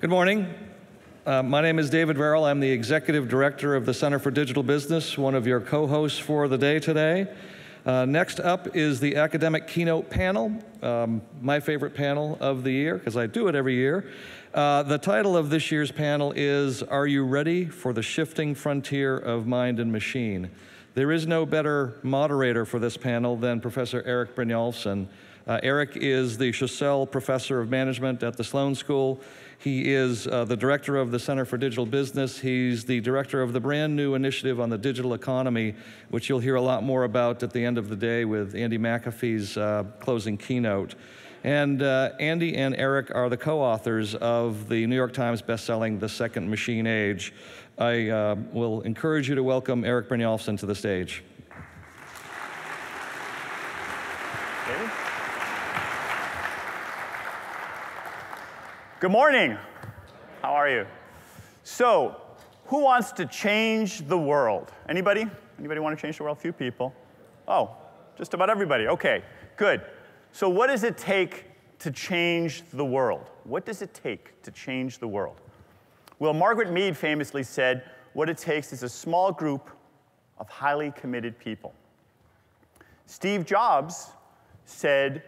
Good morning. My name is David Verrill. I'm the Executive Director of the Center for Digital Business, one of your co-hosts for the day today. Next up is the academic keynote panel, my favorite panel of the year, because I do it every year. The title of this year's panel is, Are You Ready for the Shifting Frontier of Mind and Machine? There is no better moderator for this panel than Professor Erik Brynjolfsson. Erik is the CSAIL Professor of Management at the Sloan School. He is the director of the Center for Digital Business. He's the director of the brand new initiative on the digital economy, which you'll hear a lot more about at the end of the day with Andy McAfee's closing keynote. And Andy and Erik are the co-authors of the New York Times bestselling The Second Machine Age. I will encourage you to welcome Erik Brynjolfsson to the stage. Good morning. How are you? So, who wants to change the world? Anybody? Anybody want to change the world? A few people. Oh, just about everybody. Okay, good. So what does it take to change the world? What does it take to change the world? Well, Margaret Mead famously said, what it takes is a small group of highly committed people. Steve Jobs said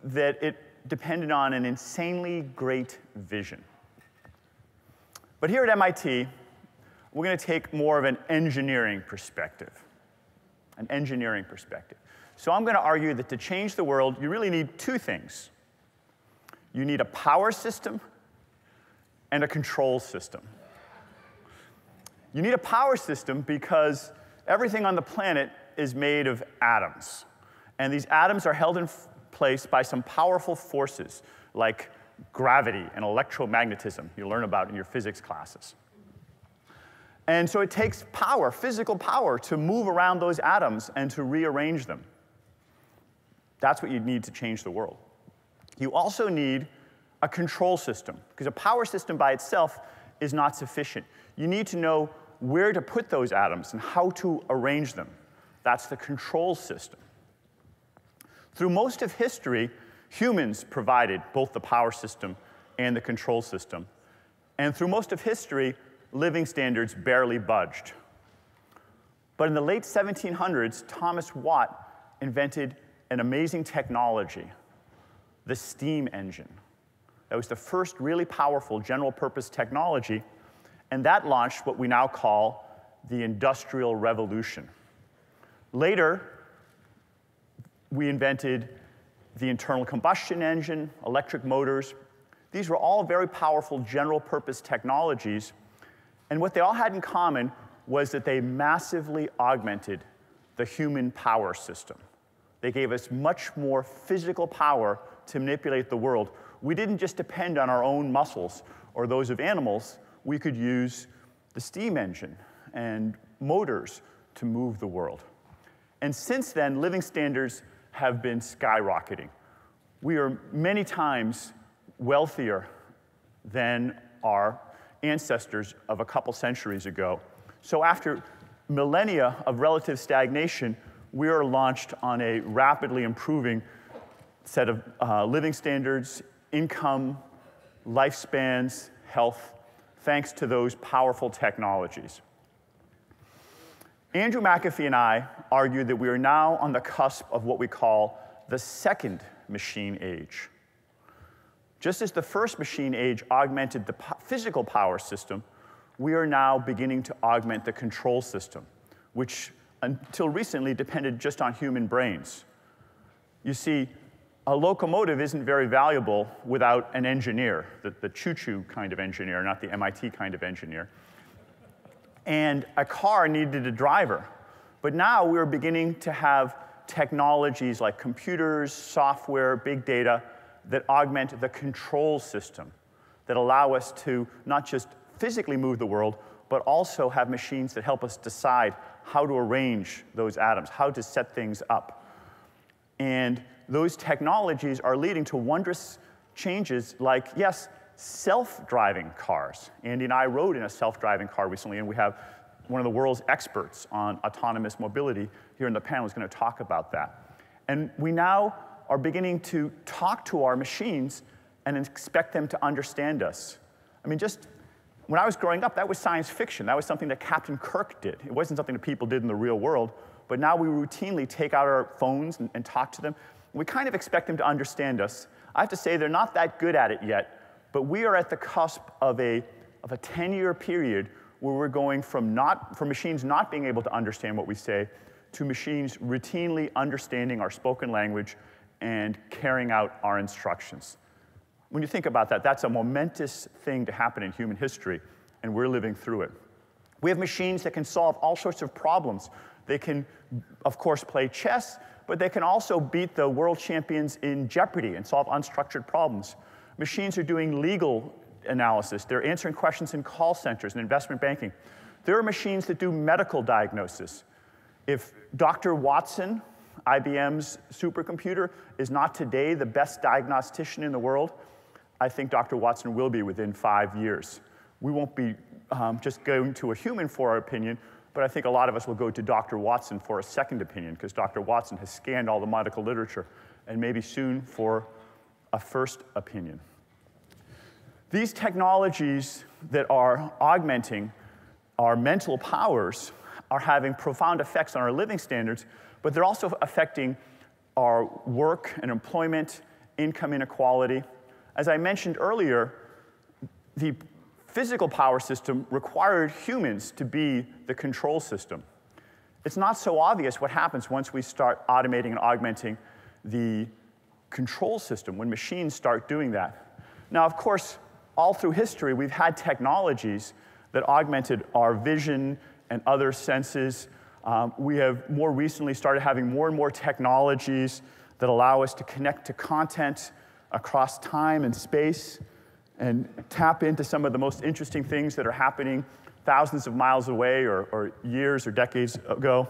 that it depended on an insanely great vision. But here at MIT, we're going to take more of an engineering perspective. An engineering perspective. So I'm going to argue that to change the world, you really need two things. You need a power system and a control system. You need a power system because everything on the planet is made of atoms. And these atoms are held in place by some powerful forces like gravity and electromagnetism you learn about in your physics classes. And so it takes power, physical power, to move around those atoms and to rearrange them. That's what you need to change the world. You also need a control system, because a power system by itself is not sufficient. You need to know where to put those atoms and how to arrange them. That's the control system. Through most of history, humans provided both the power system and the control system. And through most of history, living standards barely budged. But in the late 1700s, Thomas Watt invented an amazing technology, the steam engine. That was the first really powerful general-purpose technology, and that launched what we now call the Industrial Revolution. Later, we invented the internal combustion engine, electric motors. These were all very powerful general-purpose technologies, and what they all had in common was that they massively augmented the human power system. They gave us much more physical power to manipulate the world. We didn't just depend on our own muscles or those of animals. We could use the steam engine and motors to move the world. And since then, living standards have been skyrocketing. We are many times wealthier than our ancestors of a couple centuries ago. So after millennia of relative stagnation, we are launched on a rapidly improving set of living standards, income, lifespans, health, thanks to those powerful technologies. Andrew McAfee and I argue that we are now on the cusp of what we call the second machine age. Just as the first machine age augmented the physical power system, we are now beginning to augment the control system, which until recently depended just on human brains. You see, a locomotive isn't very valuable without an engineer, the choo-choo kind of engineer, not the MIT kind of engineer. And a car needed a driver. But now we're beginning to have technologies like computers, software, big data that augment the control system, that allow us to not just physically move the world, but also have machines that help us decide how to arrange those atoms, how to set things up. And those technologies are leading to wondrous changes like, yes, self-driving cars. Andy and I rode in a self-driving car recently, and we have one of the world's experts on autonomous mobility here in the panel who's going to talk about that. And we now are beginning to talk to our machines and expect them to understand us. I mean, just when I was growing up, that was science fiction. That was something that Captain Kirk did. It wasn't something that people did in the real world. But now we routinely take out our phones and talk to them. We kind of expect them to understand us. I have to say they're not that good at it yet, but we are at the cusp of a 10-year period where we're going from machines not being able to understand what we say to machines routinely understanding our spoken language and carrying out our instructions. When you think about that, that's a momentous thing to happen in human history, and we're living through it. We have machines that can solve all sorts of problems. They can, of course, play chess, but they can also beat the world champions in Jeopardy and solve unstructured problems. Machines are doing legal analysis. They're answering questions in call centers and investment banking. There are machines that do medical diagnosis. If Dr. Watson, IBM's supercomputer, is not today the best diagnostician in the world, I think Dr. Watson will be within 5 years. We won't be just going to a human for our opinion, but I think a lot of us will go to Dr. Watson for a second opinion, because Dr. Watson has scanned all the medical literature, and maybe soon for a first opinion. These technologies that are augmenting our mental powers are having profound effects on our living standards, but they're also affecting our work and employment, income inequality. As I mentioned earlier, the physical power system required humans to be the control system. It's not so obvious what happens once we start automating and augmenting the control system, when machines start doing that. Now, of course, all through history, we've had technologies that augmented our vision and other senses. We have more recently started having more and more technologies that allow us to connect to content across time and space and tap into some of the most interesting things that are happening thousands of miles away or years or decades ago.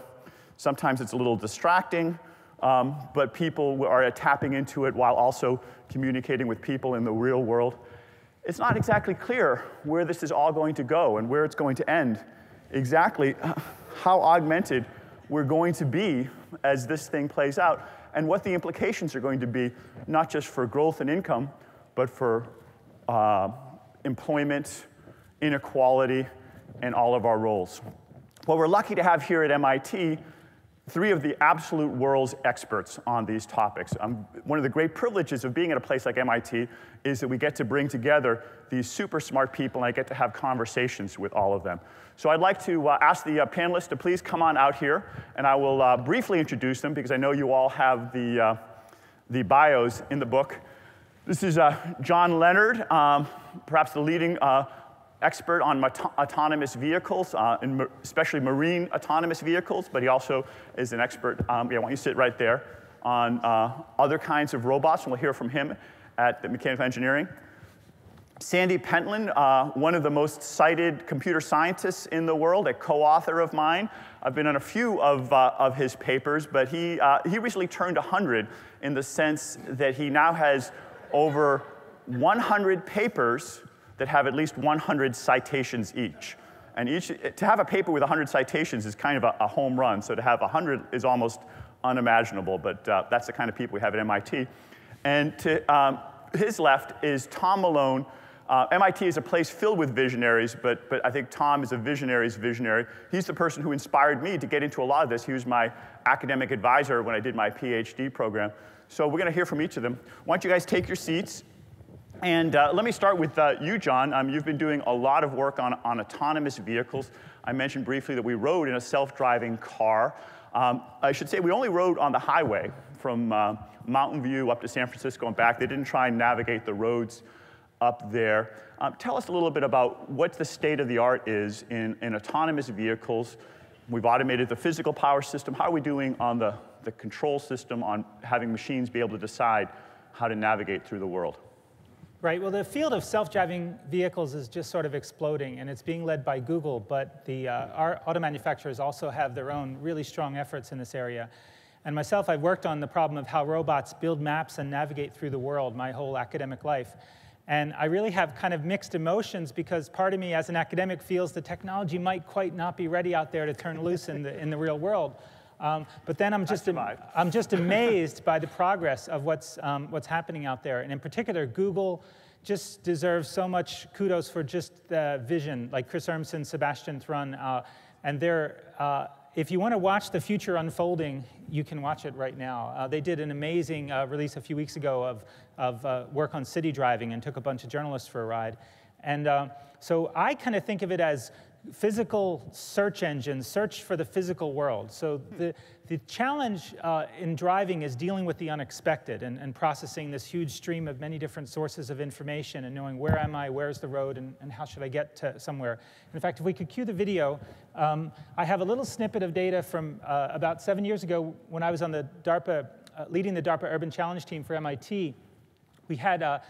Sometimes it's a little distracting, but people are tapping into it while also communicating with people in the real world. It's not exactly clear where this is all going to go and where it's going to end, exactly how augmented we're going to be as this thing plays out, and what the implications are going to be, not just for growth and income, but for employment, inequality, and all of our roles. Well, we're lucky to have here at MIT 3 of the absolute world's experts on these topics. One of the great privileges of being at a place like MIT is that we get to bring together these super smart people, and I get to have conversations with all of them. So I'd like to ask the panelists to please come on out here, and I will briefly introduce them because I know you all have the bios in the book. This is John Leonard, perhaps the leading expert on autonomous vehicles, especially marine autonomous vehicles, but he also is an expert, yeah, why don't you sit right there, on other kinds of robots, and we'll hear from him at the Mechanical Engineering. Sandy Pentland, one of the most cited computer scientists in the world, a co-author of mine. I've been on a few of his papers, but he recently turned 100 in the sense that he now has over 100 papers that have at least 100 citations each. And to have a paper with 100 citations is kind of a home run, so to have 100 is almost unimaginable, but that's the kind of people we have at MIT. And to his left is Tom Malone. MIT is a place filled with visionaries, but I think Tom is a visionary's visionary. He's the person who inspired me to get into a lot of this. He was my academic advisor when I did my PhD program. So we're going to hear from each of them. Why don't you guys take your seats? And let me start with you, John. You've been doing a lot of work on autonomous vehicles. I mentioned briefly that we rode in a self-driving car. I should say we only rode on the highway from Mountain View up to San Francisco and back. They didn't try and navigate the roads up there. Tell us a little bit about what the state of the art is in autonomous vehicles. We've automated the physical power system. How are we doing on the control system, on having machines be able to decide how to navigate through the world? Right, well, the field of self-driving vehicles is just sort of exploding, and it's being led by Google, but our auto manufacturers also have their own really strong efforts in this area. And myself, I've worked on the problem of how robots build maps and navigate through the world my whole academic life. And I really have kind of mixed emotions because part of me as an academic feels the technology might quite not be ready out there to turn loose in the real world. But then I'm just amazed by the progress of what's happening out there. And in particular, Google, just deserve so much kudos for just the vision, like Chris Urmson, Sebastian Thrun, and if you want to watch the future unfolding, you can watch it right now. They did an amazing release a few weeks ago of work on city driving and took a bunch of journalists for a ride. And so I kind of think of it as physical search engines, search for the physical world. So the challenge in driving is dealing with the unexpected and processing this huge stream of many different sources of information and knowing where am I, where's the road, and how should I get to somewhere. In fact, if we could cue the video, I have a little snippet of data from about 7 years ago when I was on the DARPA, leading the DARPA Urban Challenge team for MIT. We had a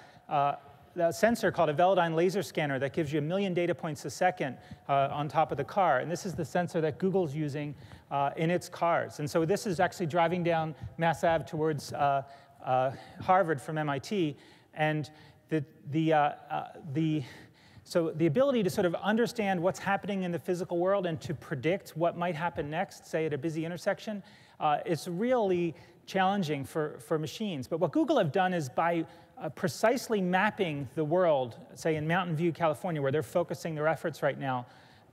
sensor called a Velodyne laser scanner that gives you 1 million data points a second on top of the car. And this is the sensor that Google's using in its cars. And so this is actually driving down Mass Ave towards Harvard from MIT. And so the ability to sort of understand what's happening in the physical world and to predict what might happen next, say at a busy intersection, is really challenging for machines. But what Google have done is by precisely mapping the world, say in Mountain View, California, where they're focusing their efforts right now,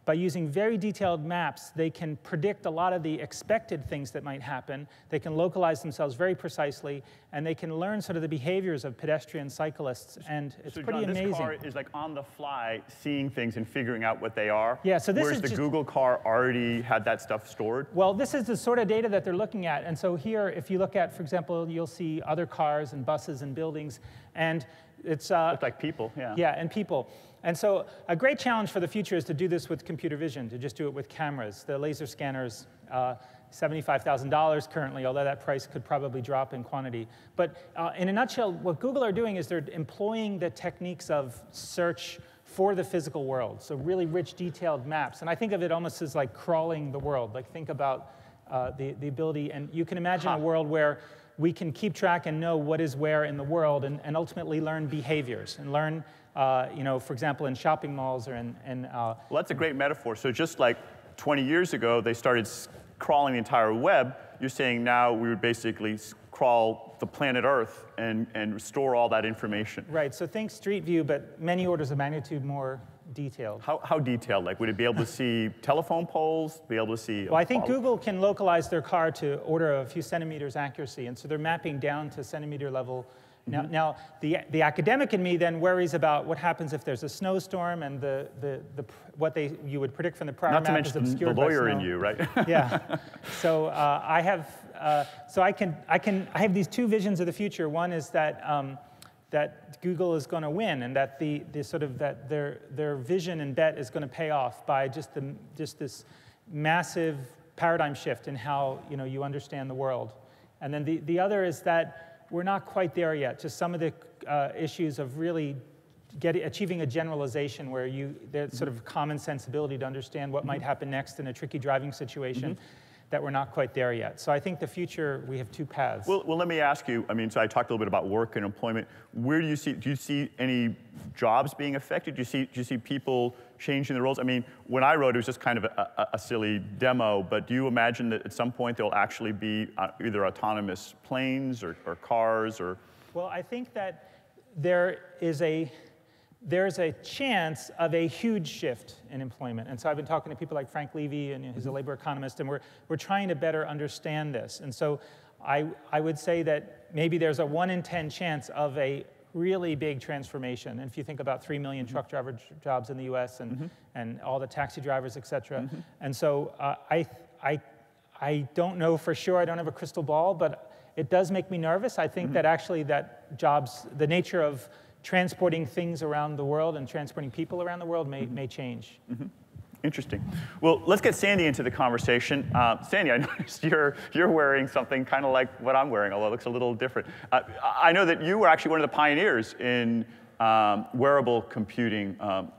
by using very detailed maps, they can predict a lot of the expected things that might happen. They can localize themselves very precisely, and they can learn sort of the behaviors of pedestrians, cyclists, and it's pretty amazing. This car is like on the fly seeing things and figuring out what they are, yeah, so this whereas the Google car already had that stuff stored? Well, this is the sort of data that they're looking at. And so here, if you look at, for example, you'll see other cars and buses and buildings, and it's looks like people, yeah. Yeah, and people. And so a great challenge for the future is to do this with computer vision, to just do it with cameras. The laser scanners, $75,000 currently, although that price could probably drop in quantity. But in a nutshell, what Google are doing is they're employing the techniques of search for the physical world, so really rich, detailed maps. And I think of it almost as like crawling the world. Like think about the ability, and you can imagine a world where we can keep track and know what is where in the world and ultimately learn behaviors and learn, for example, in shopping malls or in well, that's a great metaphor. So just like 20 years ago, they started crawling the entire web. You're saying now we would basically crawl the planet Earth and store all that information. Right, so think Street View, but many orders of magnitude more detailed. How detailed? Like, would it be able to see telephone poles, be able to see? Well, I think Google can localize their car to order a few centimeters accuracy, and so they're mapping down to centimeter level. Now the academic in me then worries about what happens if there's a snowstorm and what you would predict from the prior map is obscured by snow. Not to mention the lawyer in you, right? Yeah. So I have these two visions of the future. One is that that Google is going to win, and that that their vision and bet is going to pay off by just this massive paradigm shift in how you understand the world. And then the other is that we're not quite there yet. Just some of the issues of really achieving a generalization where there's sort of common sensibility to understand what might happen next in a tricky driving situation. That we're not quite there yet. So I think the future, we have two paths. Well, let me ask you, so I talked a little bit about work and employment. Where do you see any jobs being affected? Do you see people changing the roles? When I wrote, it was just kind of a silly demo, but do you imagine that at some point there'll actually be either autonomous planes or cars or? Well, I think that there's a chance of a huge shift in employment. And so I've been talking to people like Frank Levy, and he's a labor economist, and we're trying to better understand this. And so I would say that maybe there's a 1 in 10 chance of a really big transformation. And if you think about 3 million truck driver jobs in the US and all the taxi drivers, et cetera. And so I don't know for sure, I don't have a crystal ball, but it does make me nervous. I think that actually that jobs, the nature of transporting things around the world and transporting people around the world may change. Interesting. Well, let's get Sandy into the conversation. Sandy, I noticed you're wearing something kind of like what I'm wearing, although it looks a little different. I know that you were actually one of the pioneers in wearable computing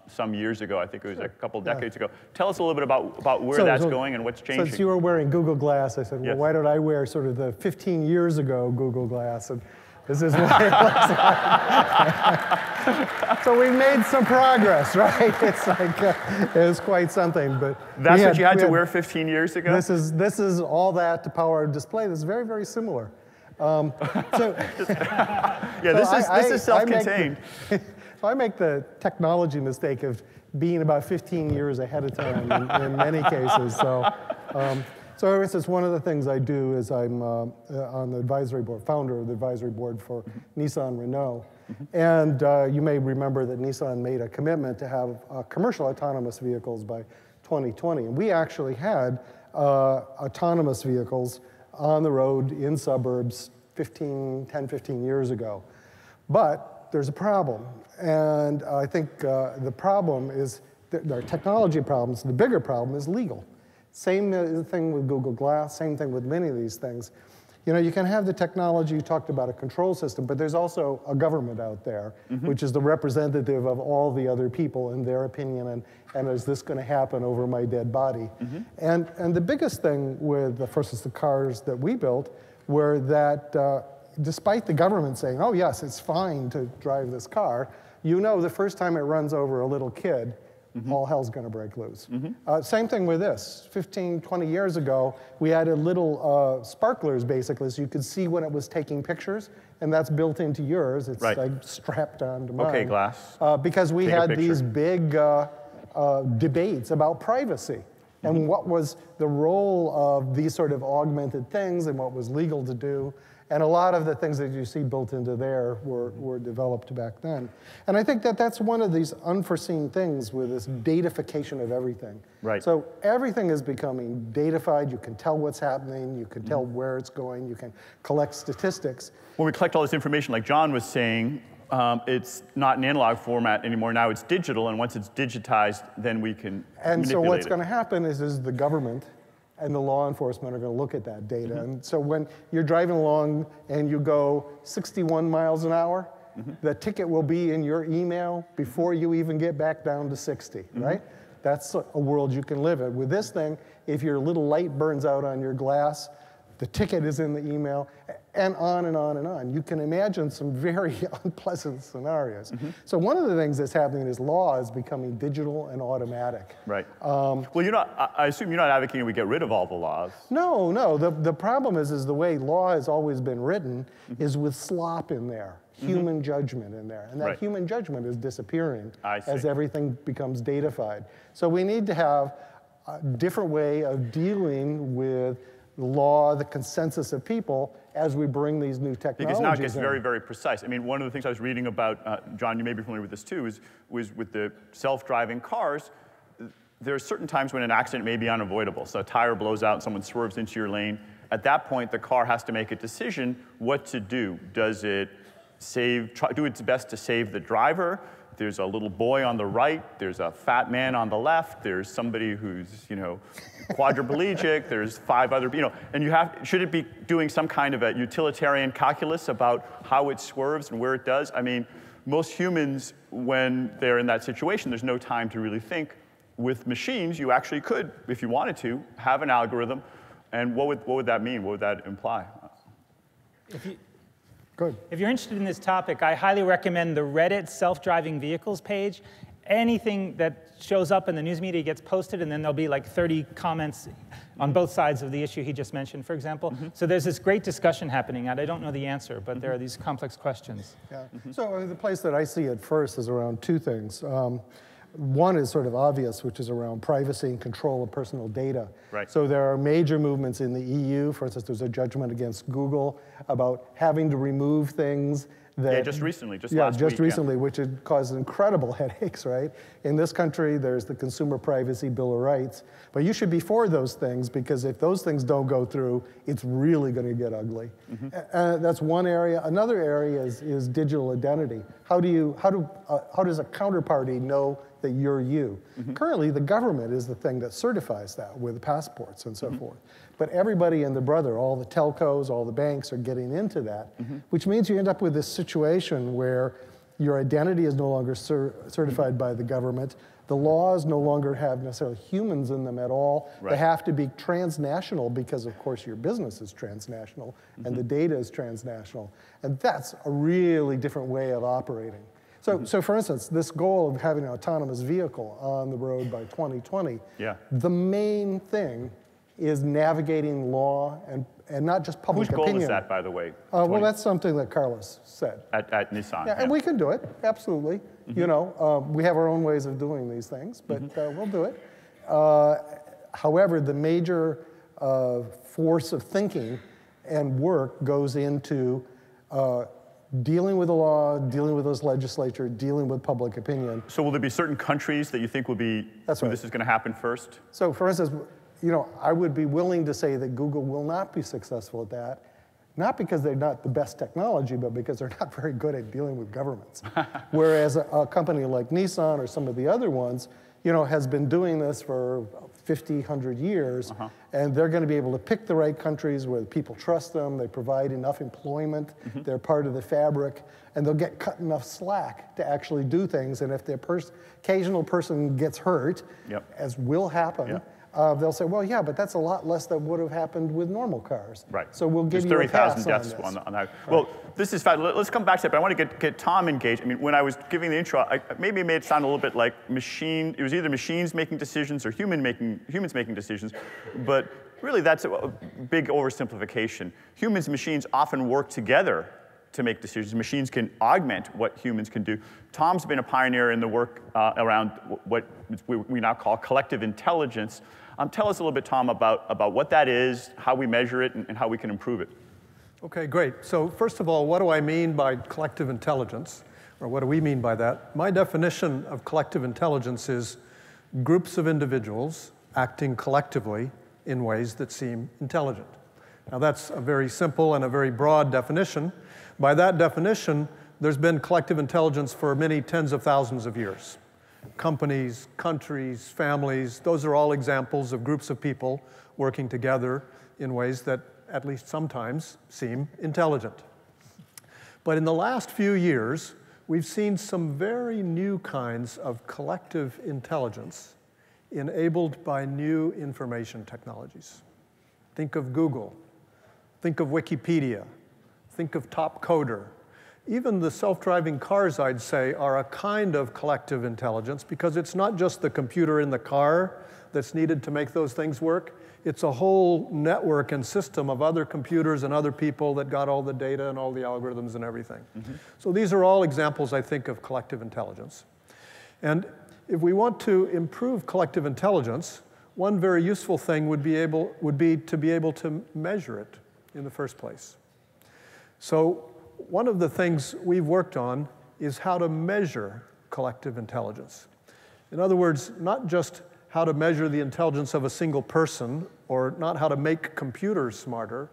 some years ago. I think it was a couple decades ago. Tell us a little bit about where that's going and what's changing. Since you were wearing Google Glass, I said, well, why don't I wear sort of the 15 years ago Google Glass? And this is what it looks like. So we made some progress, right? It's like, it was quite something. But that's what you had to wear 15 years ago? This is all that to power a display. This is very, very similar. This is self-contained. I make the technology mistake of being about 15 years ahead of time in many cases. So, for instance, one of the things I do is I'm on the advisory board, founder of the advisory board for Nissan Renault. And you may remember that Nissan made a commitment to have commercial autonomous vehicles by 2020. And we actually had autonomous vehicles on the road in suburbs 10, 15 years ago. But there's a problem. And I think the problem is, there are technology problems. The bigger problem is legal. Same thing with Google Glass, same thing with many of these things. You know, you can have the technology, you talked about a control system, but there's also a government out there, which is the representative of all the other people in their opinion, and is this going to happen over my dead body? And the biggest thing with, for instance, the cars that we built were that despite the government saying, oh yes, it's fine to drive this car, you know the first time it runs over a little kid, all hell's going to break loose. Same thing with this. 15, 20 years ago, we added little sparklers, basically, so you could see when it was taking pictures, and that's built into yours. It's like strapped onto mine. Okay, Glass. Because we had these big debates about privacy and what was the role of these sort of augmented things and what was legal to do. And a lot of the things that you see built into there were developed back then. And I think that that's one of these unforeseen things with this datafication of everything. So everything is becoming datafied. You can tell what's happening. You can tell where it's going. You can collect statistics. When we collect all this information, like John was saying, it's not in analog format anymore. Now it's digital, and once it's digitized, then we can manipulate it. So what's going to happen is the government and the law enforcement are going to look at that data. And so when you're driving along and you go 61 miles an hour, the ticket will be in your email before you even get back down to 60, right? That's a world you can live in. With this thing, if your little light burns out on your glass, the ticket is in the email, and on and on and on. You can imagine some very unpleasant scenarios. So one of the things that's happening is law is becoming digital and automatic. Well, I assume you're not advocating we get rid of all the laws. No, no. The problem is the way law has always been written is with slop in there, human judgment in there. And that human judgment is disappearing as everything becomes datafied. So we need to have a different way of dealing with the law, the consensus of people, as we bring these new technologies Because now it gets very, very precise. I mean, one of the things I was reading about, John, you may be familiar with this too, was with the self-driving cars, there are certain times when an accident may be unavoidable. So a tire blows out and someone swerves into your lane. At that point, the car has to make a decision what to do. Does it do its best to save the driver? There's a little boy on the right. There's a fat man on the left. There's somebody who's, quadriplegic. There's 5 other, and should it be doing some kind of a utilitarian calculus about how it swerves and where it does? I mean, most humans, when they're in that situation, there's no time to really think. With machines, you actually could, if you wanted to, have an algorithm. And what would that mean? What would that imply? If you're interested in this topic, I highly recommend the Reddit self-driving vehicles page. Anything that shows up in the news media gets posted, and then there'll be like 30 comments on both sides of the issue he just mentioned, for example. So there's this great discussion happening, and I don't know the answer, but there are these complex questions. So the place that I see it first is around 2 things. One is sort of obvious, which is around privacy and control of personal data. So there are major movements in the EU. For instance, there's a judgment against Google about having to remove things that... just recently, last week. Recently, which had caused incredible headaches, right? In this country, there's the Consumer Privacy Bill of Rights. But you should be for those things, because if those things don't go through, it's really going to get ugly. That's one area. Another area is digital identity. How does a counterparty know that you're you? Currently, the government is the thing that certifies that with passports and so forth. But everybody and their brother, all the telcos, all the banks are getting into that, which means you end up with this situation where your identity is no longer certified by the government. The laws no longer have necessarily humans in them at all. They have to be transnational because, of course, your business is transnational and the data is transnational. And that's a really different way of operating. So for instance, this goal of having an autonomous vehicle on the road by 2020, the main thing is navigating law and not just public Whose opinion. goal is that, by the way? Well, that's something that Carlos said. At Nissan. Yeah, and we can do it, absolutely. You know, we have our own ways of doing these things, but we'll do it. However, the major force of thinking and work goes into dealing with the law, dealing with those legislature, dealing with public opinion. So will there be certain countries that you think will be where this is going to happen first? So for instance, you know, I would be willing to say that Google will not be successful at that, not because they're not the best technology, but because they're not very good at dealing with governments. Whereas a company like Nissan or some of the other ones, you know, has been doing this for 50, 100 years, and they're going to be able to pick the right countries where people trust them, they provide enough employment, they're part of the fabric, and they'll get cut enough slack to actually do things. And if the occasional person gets hurt, as will happen, they'll say, well, yeah, but that's a lot less than would have happened with normal cars. Right. So we'll give you a pass on this. 30,000 deaths on that. Right. Well, this is fine. Let's come back to that, but I want to get Tom engaged. I mean, when I was giving the intro, maybe it made it sound a little bit like it was either machines making decisions or humans making decisions, but really that's a big oversimplification. Humans and machines often work together to make decisions. Machines can augment what humans can do. Tom's been a pioneer in the work around what we now call collective intelligence. Tell us a little bit, Tom, about what that is, how we measure it, and how we can improve it. Okay, great. So first of all, what do I mean by collective intelligence? Or what do we mean by that? My definition of collective intelligence is groups of individuals acting collectively in ways that seem intelligent. Now that's a very simple and a very broad definition. By that definition, there's been collective intelligence for many tens of thousands of years. Companies, countries, families, those are all examples of groups of people working together in ways that at least sometimes seem intelligent. But in the last few years, we've seen some very new kinds of collective intelligence enabled by new information technologies. Think of Google, think of Wikipedia, think of Top Coder. Even the self-driving cars, I'd say, are a kind of collective intelligence because it's not just the computer in the car that's needed to make those things work. It's a whole network and system of other computers and other people that got all the data and all the algorithms and everything. So these are all examples, I think, of collective intelligence. And if we want to improve collective intelligence, one very useful thing would be to be able to measure it in the first place. So one of the things we've worked on is how to measure collective intelligence. In other words, not just how to measure the intelligence of a single person, or not how to make computers smarter,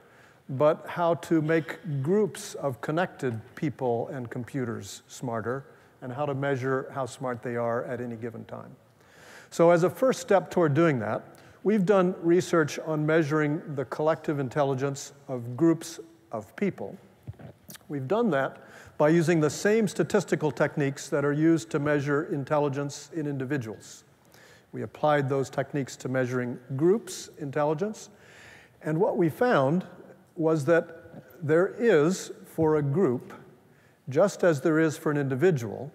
but how to make groups of connected people and computers smarter, and how to measure how smart they are at any given time. So as a first step toward doing that, we've done research on measuring the collective intelligence of groups of people. We've done that by using the same statistical techniques that are used to measure intelligence in individuals. We applied those techniques to measuring groups' intelligence, and what we found was that there is, for a group, just as there is for an individual,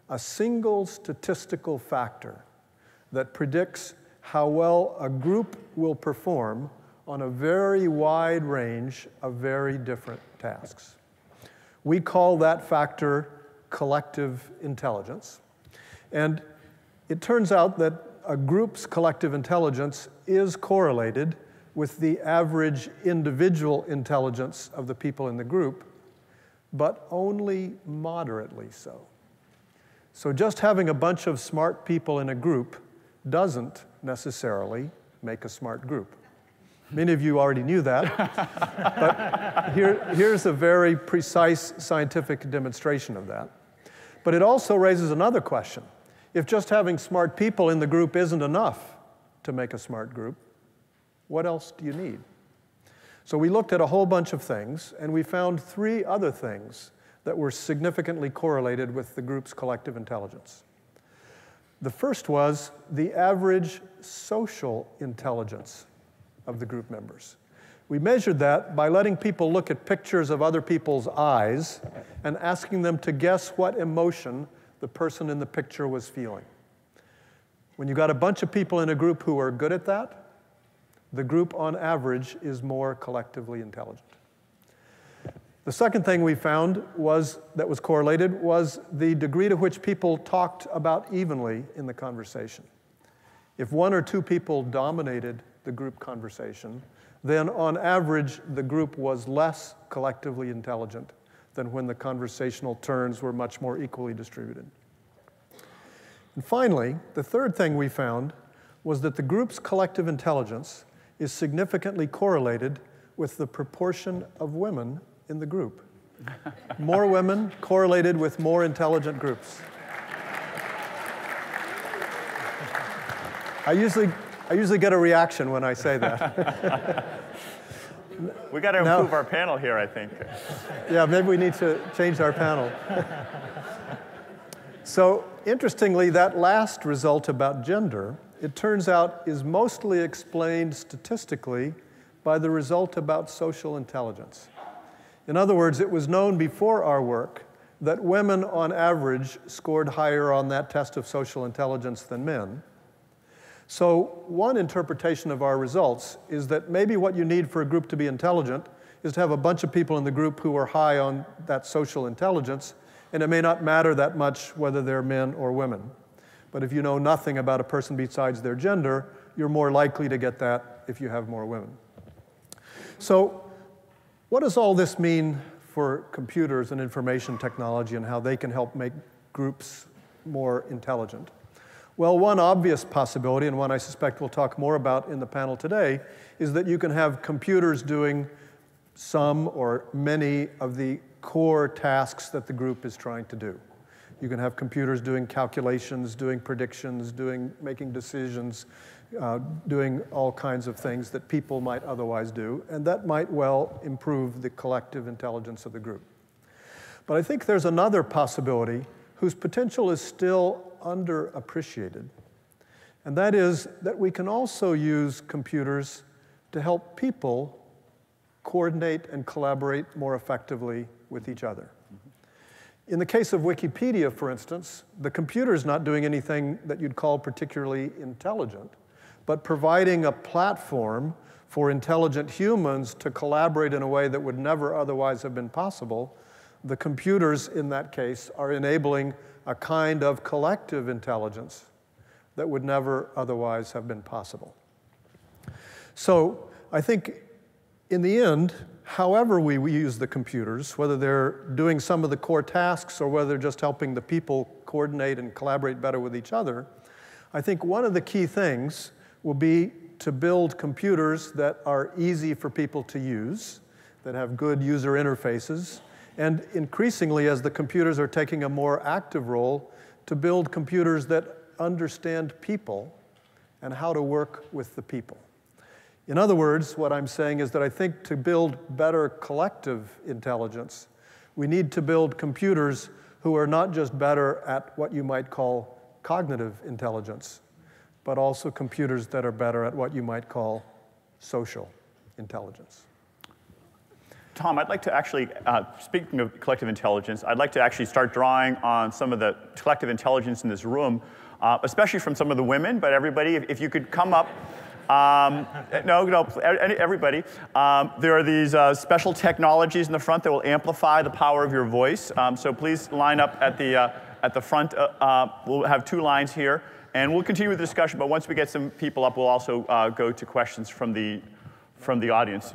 a single statistical factor that predicts how well a group will perform on a very wide range of very different tasks. We call that factor collective intelligence. And it turns out that a group's collective intelligence is correlated with the average individual intelligence of the people in the group, but only moderately so. So just having a bunch of smart people in a group doesn't necessarily make a smart group. Many of you already knew that, but here's a very precise scientific demonstration of that. But it also raises another question. If just having smart people in the group isn't enough to make a smart group, what else do you need? So we looked at a whole bunch of things, and we found 3 other things that were significantly correlated with the group's collective intelligence. The first was the average social intelligence of the group members. We measured that by letting people look at pictures of other people's eyes and asking them to guess what emotion the person in the picture was feeling. When you got a bunch of people in a group who are good at that, the group on average is more collectively intelligent. The second thing we found that was correlated was the degree to which people talked about evenly in the conversation. If one or two people dominated the group conversation, then on average, the group was less collectively intelligent than when the conversational turns were much more equally distributed. And finally, the third thing we found was that the group's collective intelligence is significantly correlated with the proportion of women in the group. More women correlated with more intelligent groups. I usually get a reaction when I say that. We got to improve our panel here, I think. Yeah, maybe we need to change our panel. So interestingly, that last result about gender, it turns out, is mostly explained statistically by the result about social intelligence. In other words, it was known before our work that women on average scored higher on that test of social intelligence than men. So one interpretation of our results is that maybe what you need for a group to be intelligent is to have a bunch of people in the group who are high on that social intelligence, and it may not matter that much whether they're men or women. But if you know nothing about a person besides their gender, you're more likely to get that if you have more women. So what does all this mean for computers and information technology and how they can help make groups more intelligent? Well, one obvious possibility, and one I suspect we'll talk more about in the panel today, is that you can have computers doing some or many of the core tasks that the group is trying to do. You can have computers doing calculations, doing predictions, making decisions, doing all kinds of things that people might otherwise do, and that might well improve the collective intelligence of the group. But I think there's another possibility whose potential is still underappreciated, and that is that we can also use computers to help people coordinate and collaborate more effectively with each other. In the case of Wikipedia, for instance, the computer is not doing anything that you'd call particularly intelligent, but providing a platform for intelligent humans to collaborate in a way that would never otherwise have been possible. The computers, in that case, are enabling a kind of collective intelligence that would never otherwise have been possible. So I think in the end, however we use the computers, whether they're doing some of the core tasks or whether they're just helping the people coordinate and collaborate better with each other, I think one of the key things will be to build computers that are easy for people to use, that have good user interfaces, and increasingly, as the computers are taking a more active role, to build computers that understand people and how to work with the people. In other words, what I'm saying is that I think to build better collective intelligence, we need to build computers who are not just better at what you might call cognitive intelligence, but also computers that are better at what you might call social intelligence. Tom, I'd like to actually, speaking of collective intelligence, I'd like to actually start drawing on some of the collective intelligence in this room, especially from some of the women, but everybody, if you could come up. Everybody. There are these special technologies in the front that will amplify the power of your voice. So please line up at the front. We'll have two lines here, and we'll continue with the discussion. But once we get some people up, we'll also go to questions from the audience.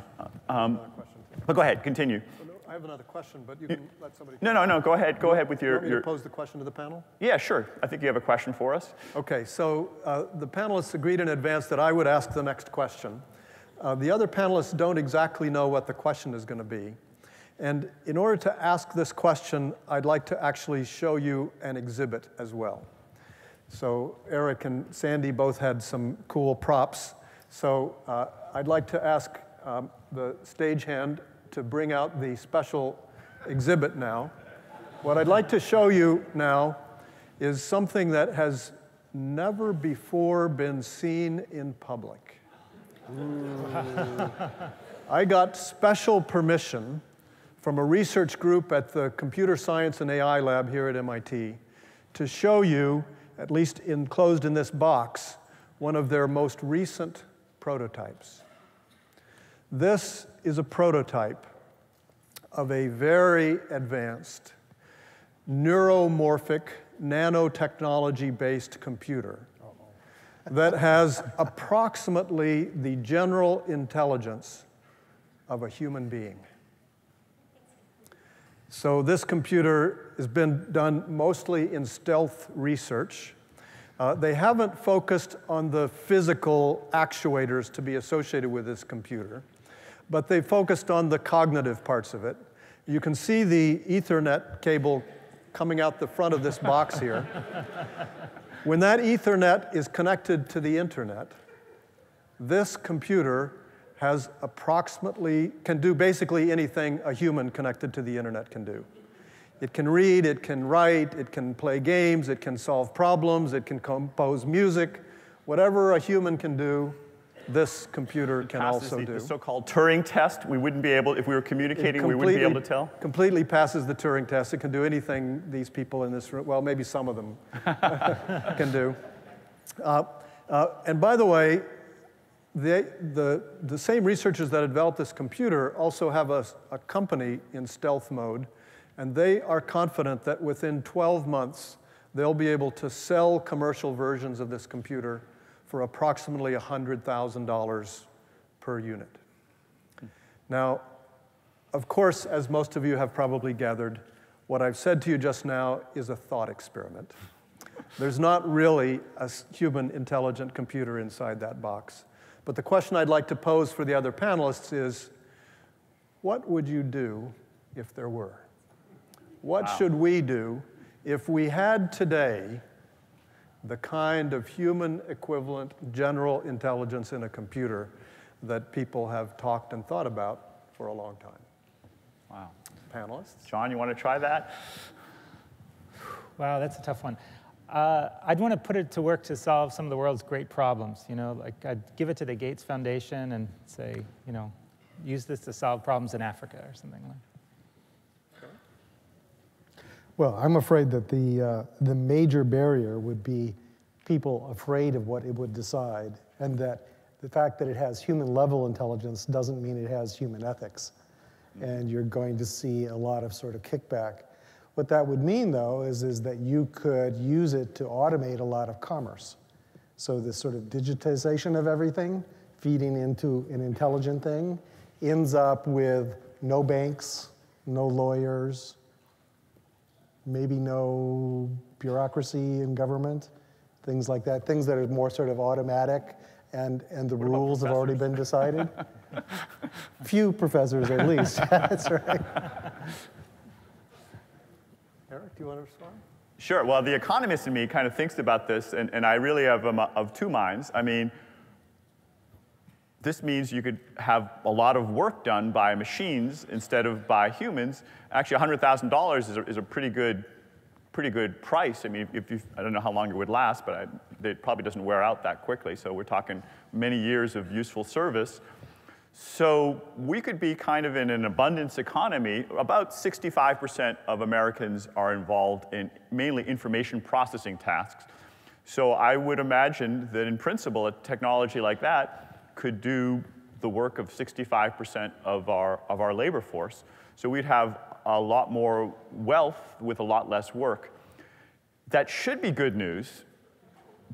But go ahead, continue. I have another question, but you can let somebody. No. Go ahead. Go ahead with your. You want me to pose the question to the panel? Yeah, sure. I think you have a question for us. Okay. So the panelists agreed in advance that I would ask the next question. The other panelists don't exactly know what the question is going to be, and in order to ask this question, I'd like to actually show you an exhibit as well. So Erik and Sandy both had some cool props. So I'd like to ask the stagehand to bring out the special exhibit now. What I'd like to show you now is something that has never before been seen in public. I got special permission from a research group at the Computer Science and AI Lab here at MIT to show you, at least enclosed in this box, one of their most recent prototypes. This is a prototype of a very advanced neuromorphic nanotechnology-based computer that has approximately the general intelligence of a human being. So this computer has been done mostly in stealth research. They haven't focused on the physical actuators to be associated with this computer, but they focused on the cognitive parts of it. You can see the Ethernet cable coming out the front of this box here. When that Ethernet is connected to the internet, this computer has can do basically anything a human connected to the internet can do. It can read, it can write, it can play games, it can solve problems, it can compose music. Whatever a human can do, this computer can also do. The so-called Turing test. We wouldn't be able, if we were communicating, we wouldn't be able to tell? Completely passes the Turing test. It can do anything these people in this room, well, maybe some of them can do. And by the way, the same researchers that developed this computer also have a company in stealth mode, and they are confident that within 12 months, they'll be able to sell commercial versions of this computer for approximately $100,000 per unit. Now, of course, as most of you have probably gathered, what I've said to you just now is a thought experiment. There's not really a human intelligent computer inside that box. But the question I'd like to pose for the other panelists is, what would you do if there were? What should we do if we had today the kind of human equivalent general intelligence in a computer that people have talked and thought about for a long time? Wow. Panelists? John, you want to try that? Wow, that's a tough one. I'd want to put it to work to solve some of the world's great problems. You know, like I'd give it to the Gates Foundation and say, you know, use this to solve problems in Africa or something like that. Well, I'm afraid that the major barrier would be people afraid of what it would decide, and that the fact that it has human-level intelligence doesn't mean it has human ethics. And you're going to see a lot of sort of kickback. What that would mean, though, is that you could use it to automate a lot of commerce. So this sort of digitization of everything, feeding into an intelligent thing, ends up with no banks, no lawyers, maybe no bureaucracy in government, things like that, things that are more sort of automatic, and the rules have already been decided. Few professors, at least. That's right. Erik, do you want to respond? Sure. Well, the economist in me kind of thinks about this, and I really have of two minds. I mean, this means you could have a lot of work done by machines instead of by humans. Actually, $100,000 is a pretty good price. I mean, I don't know how long it would last, but it probably doesn't wear out that quickly. So we're talking many years of useful service. So we could be kind of in an abundance economy. About 65% of Americans are involved in mainly information processing tasks. So I would imagine that in principle, a technology like that could do the work of 65% of our labor force. So we'd have a lot more wealth with a lot less work. That should be good news,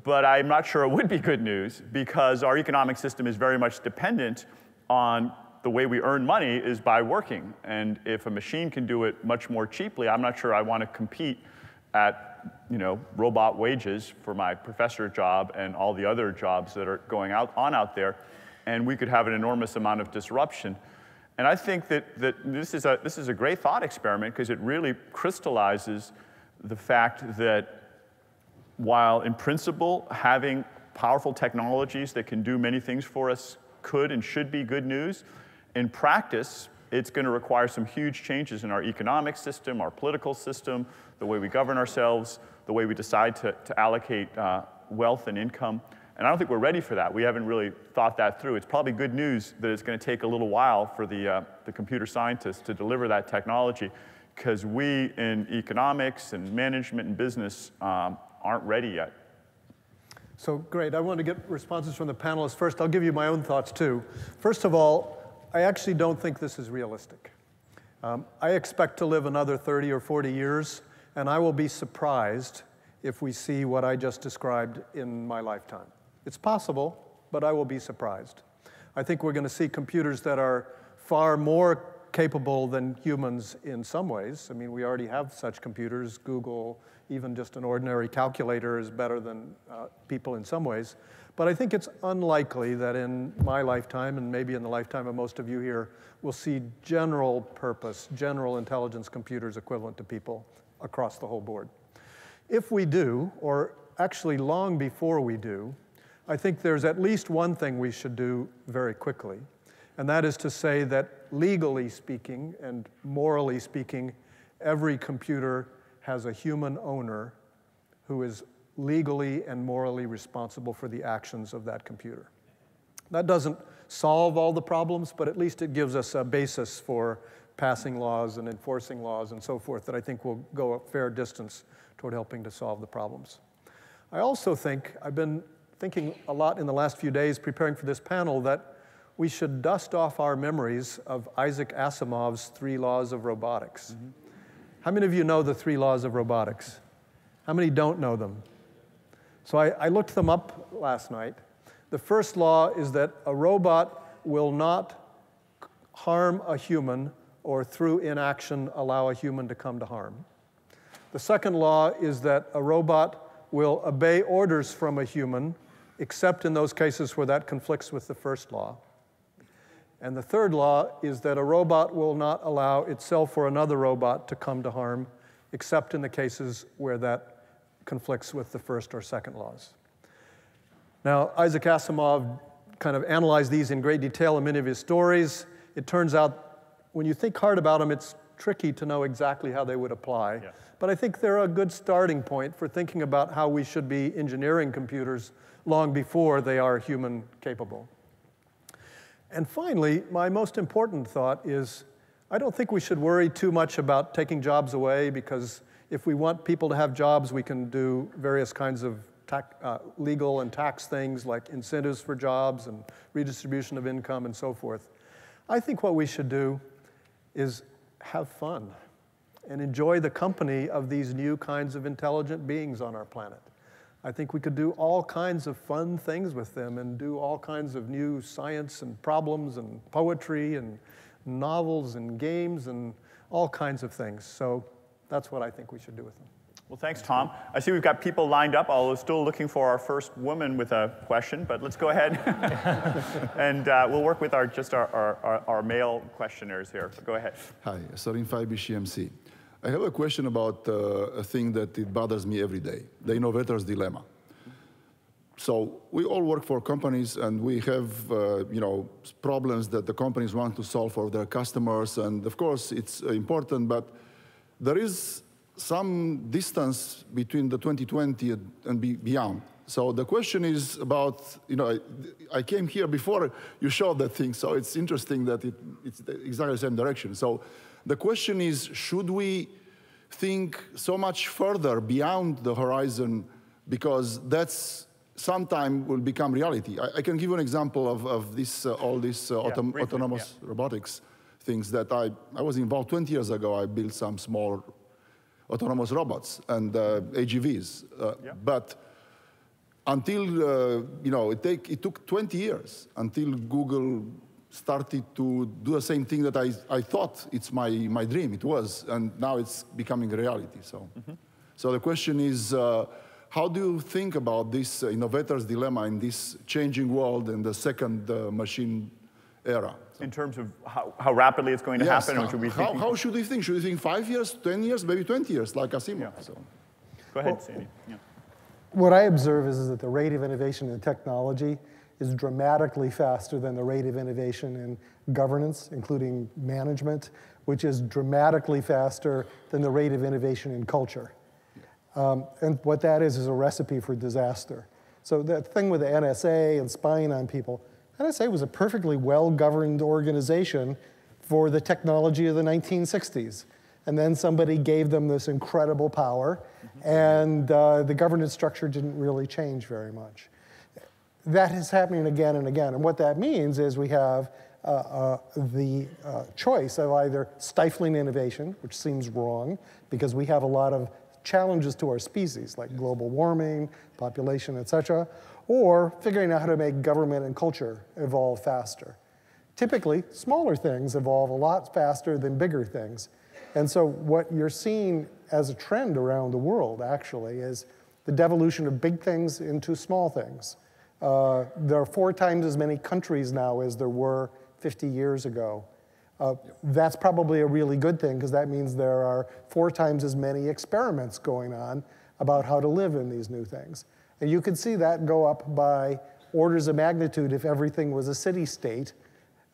but I'm not sure it would be good news because our economic system is very much dependent on the way we earn money is by working. And if a machine can do it much more cheaply, I'm not sure I want to compete at robot wages for my professor job and all the other jobs that are going on out there. And we could have an enormous amount of disruption. And I think that this is a great thought experiment because it really crystallizes the fact that while in principle having powerful technologies that can do many things for us could and should be good news, in practice, it's going to require some huge changes in our economic system, our political system, the way we govern ourselves, the way we decide to allocate wealth and income. And I don't think we're ready for that. We haven't really thought that through. It's probably good news that it's going to take a little while for the computer scientists to deliver that technology, because we in economics and management and business aren't ready yet. So great. I want to get responses from the panelists first. I'll give you my own thoughts, too. First of all, I actually don't think this is realistic. I expect to live another 30 or 40 years, and I will be surprised if we see what I just described in my lifetime. It's possible, but I will be surprised. I think we're going to see computers that are far more capable than humans in some ways. I mean, we already have such computers. Google, even just an ordinary calculator is better than people in some ways. But I think it's unlikely that in my lifetime, and maybe in the lifetime of most of you here, we'll see general purpose, general intelligence computers equivalent to people across the whole board. If we do, or actually long before we do, I think there's at least one thing we should do very quickly, and that is to say that legally speaking and morally speaking, every computer has a human owner who is legally and morally responsible for the actions of that computer. That doesn't solve all the problems, but at least it gives us a basis for passing laws and enforcing laws and so forth that I think will go a fair distance toward helping to solve the problems. I also think, I've been thinking a lot in the last few days preparing for this panel, that we should dust off our memories of Isaac Asimov's 3 laws of robotics. Mm-hmm. How many of you know the 3 laws of robotics? How many don't know them? So I looked them up last night. The first law is that a robot will not harm a human or through inaction allow a human to come to harm. The second law is that a robot will obey orders from a human except in those cases where that conflicts with the first law. And the third law is that a robot will not allow itself or another robot to come to harm except in the cases where that conflicts with the first or second laws. Now, Isaac Asimov kind of analyzed these in great detail in many of his stories. It turns out, when you think hard about them, it's tricky to know exactly how they would apply. Yeah. But I think they're a good starting point for thinking about how we should be engineering computers long before they are human capable. And finally, my most important thought is, I don't think we should worry too much about taking jobs away, because if we want people to have jobs, we can do various kinds of legal and tax things like incentives for jobs and redistribution of income and so forth. I think what we should do is have fun and enjoy the company of these new kinds of intelligent beings on our planet. I think we could do all kinds of fun things with them and do all kinds of new science and problems and poetry and novels and games and all kinds of things. So that's what I think we should do with them. Well, thanks, Tom. I see we've got people lined up, although still looking for our first woman with a question, but let's go ahead. And we'll work with our male questioners here. Go ahead. Hi, Sarin Faibi, CMC. I have a question about a thing that it bothers me every day, the innovator's dilemma. So we all work for companies, and we have problems that the companies want to solve for their customers, and of course it's important, but there is some distance between the 2020 and beyond. So the question is about, I came here before you showed that thing, so it's interesting that it's exactly the same direction. So the question is, should we think so much further beyond the horizon, because that's sometime will become reality? I can give you an example of this, all this autonomous robotics things that I was involved 20 years ago. I built some small autonomous robots and AGVs. But until, it took 20 years until Google started to do the same thing that I thought it's my dream. It was, and now it's becoming a reality. So, so the question is, how do you think about this innovator's dilemma in this changing world in the second machine era? In terms of how rapidly it's going to happen? Or should we think how should we think? Should we think 5 years, 10 years, maybe 20 years, like Asimov? Yeah. So. Go ahead, Sandy. Yeah. What I observe is that the rate of innovation in technology is dramatically faster than the rate of innovation in governance, including management, which is dramatically faster than the rate of innovation in culture. And what that is a recipe for disaster. So that thing with the NSA and spying on people, NSA was a perfectly well-governed organization for the technology of the 1960s. And then somebody gave them this incredible power, and the governance structure didn't really change very much. That is happening again and again. And what that means is we have the choice of either stifling innovation, which seems wrong, because we have a lot of challenges to our species, like global warming, population, et cetera, or figuring out how to make government and culture evolve faster. Typically, smaller things evolve a lot faster than bigger things. And so what you're seeing as a trend around the world, actually, is the devolution of big things into small things. There are 4 times as many countries now as there were 50 years ago. That's probably a really good thing, because that means there are 4 times as many experiments going on about how to live in these new things. And you could see that go up by orders of magnitude if everything was a city-state,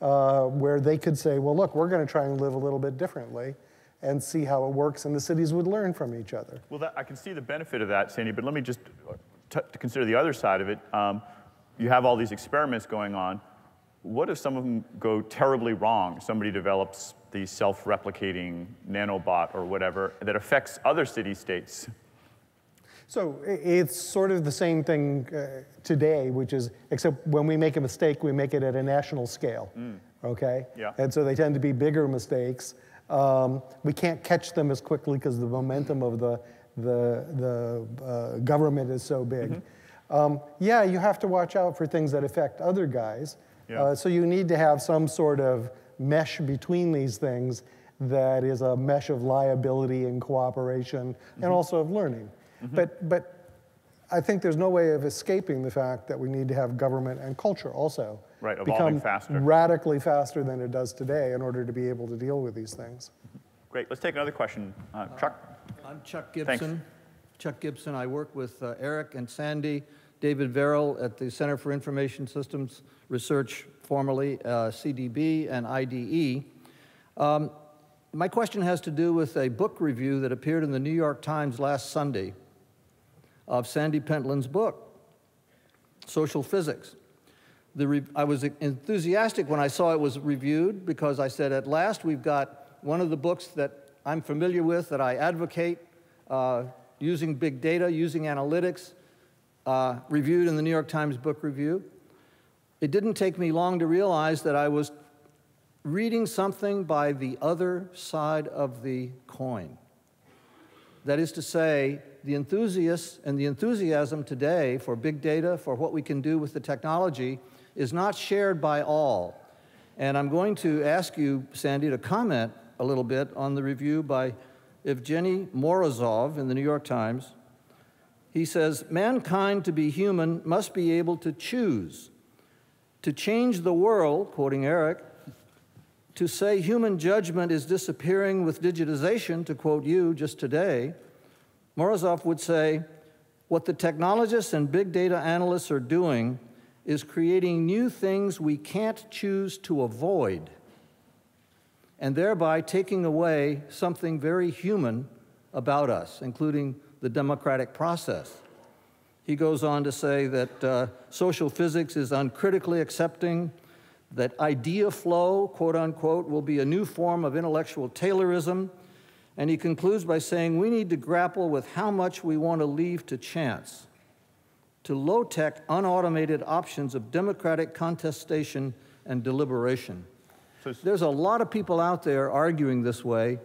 where they could say, well, look, we're going to try and live a little bit differently and see how it works, and the cities would learn from each other. Well, I can see the benefit of that, Sandy, but let me just to consider the other side of it. You have all these experiments going on. What if some of them go terribly wrong? Somebody develops the self-replicating nanobot or whatever that affects other city-states. So it's sort of the same thing today, which is, except when we make a mistake, we make it at a national scale, okay? Yeah. And so they tend to be bigger mistakes. We can't catch them as quickly because the momentum of the government is so big. Yeah, you have to watch out for things that affect other guys. Yeah. So you need to have some sort of mesh between these things that is a mesh of liability and cooperation and also of learning. But I think there's no way of escaping the fact that we need to have government and culture also evolving faster. Radically faster than it does today in order to be able to deal with these things. Great. Let's take another question. Chuck? I'm Chuck Gibson. Thanks. Chuck Gibson. I work with Erik and Sandy, David Verrill at the Center for Information Systems Research, formerly CDB and IDE. My question has to do with a book review that appeared in the New York Times last Sunday of Sandy Pentland's book, Social Physics. I was enthusiastic when I saw it was reviewed, because I said, at last we've got one of the books that I'm familiar with, that I advocate, using big data, using analytics, reviewed in the New York Times Book Review. It didn't take me long to realize that I was reading something by the other side of the coin. That is to say, the enthusiasts and the enthusiasm today for big data, for what we can do with the technology, is not shared by all. And I'm going to ask you, Sandy, to comment a little bit on the review by Evgeny Morozov in the New York Times. He says, mankind to be human must be able to choose. To change the world, quoting Erik, to say human judgment is disappearing with digitization, to quote you just today, Morozov would say, what the technologists and big data analysts are doing is creating new things we can't choose to avoid, and thereby taking away something very human about us, including the democratic process. He goes on to say that social physics is uncritically accepting, that idea flow, quote unquote, will be a new form of intellectual Taylorism, and he concludes by saying we need to grapple with how much we want to leave to chance, to low-tech, unautomated options of democratic contestation and deliberation. So there's a lot of people out there arguing this way.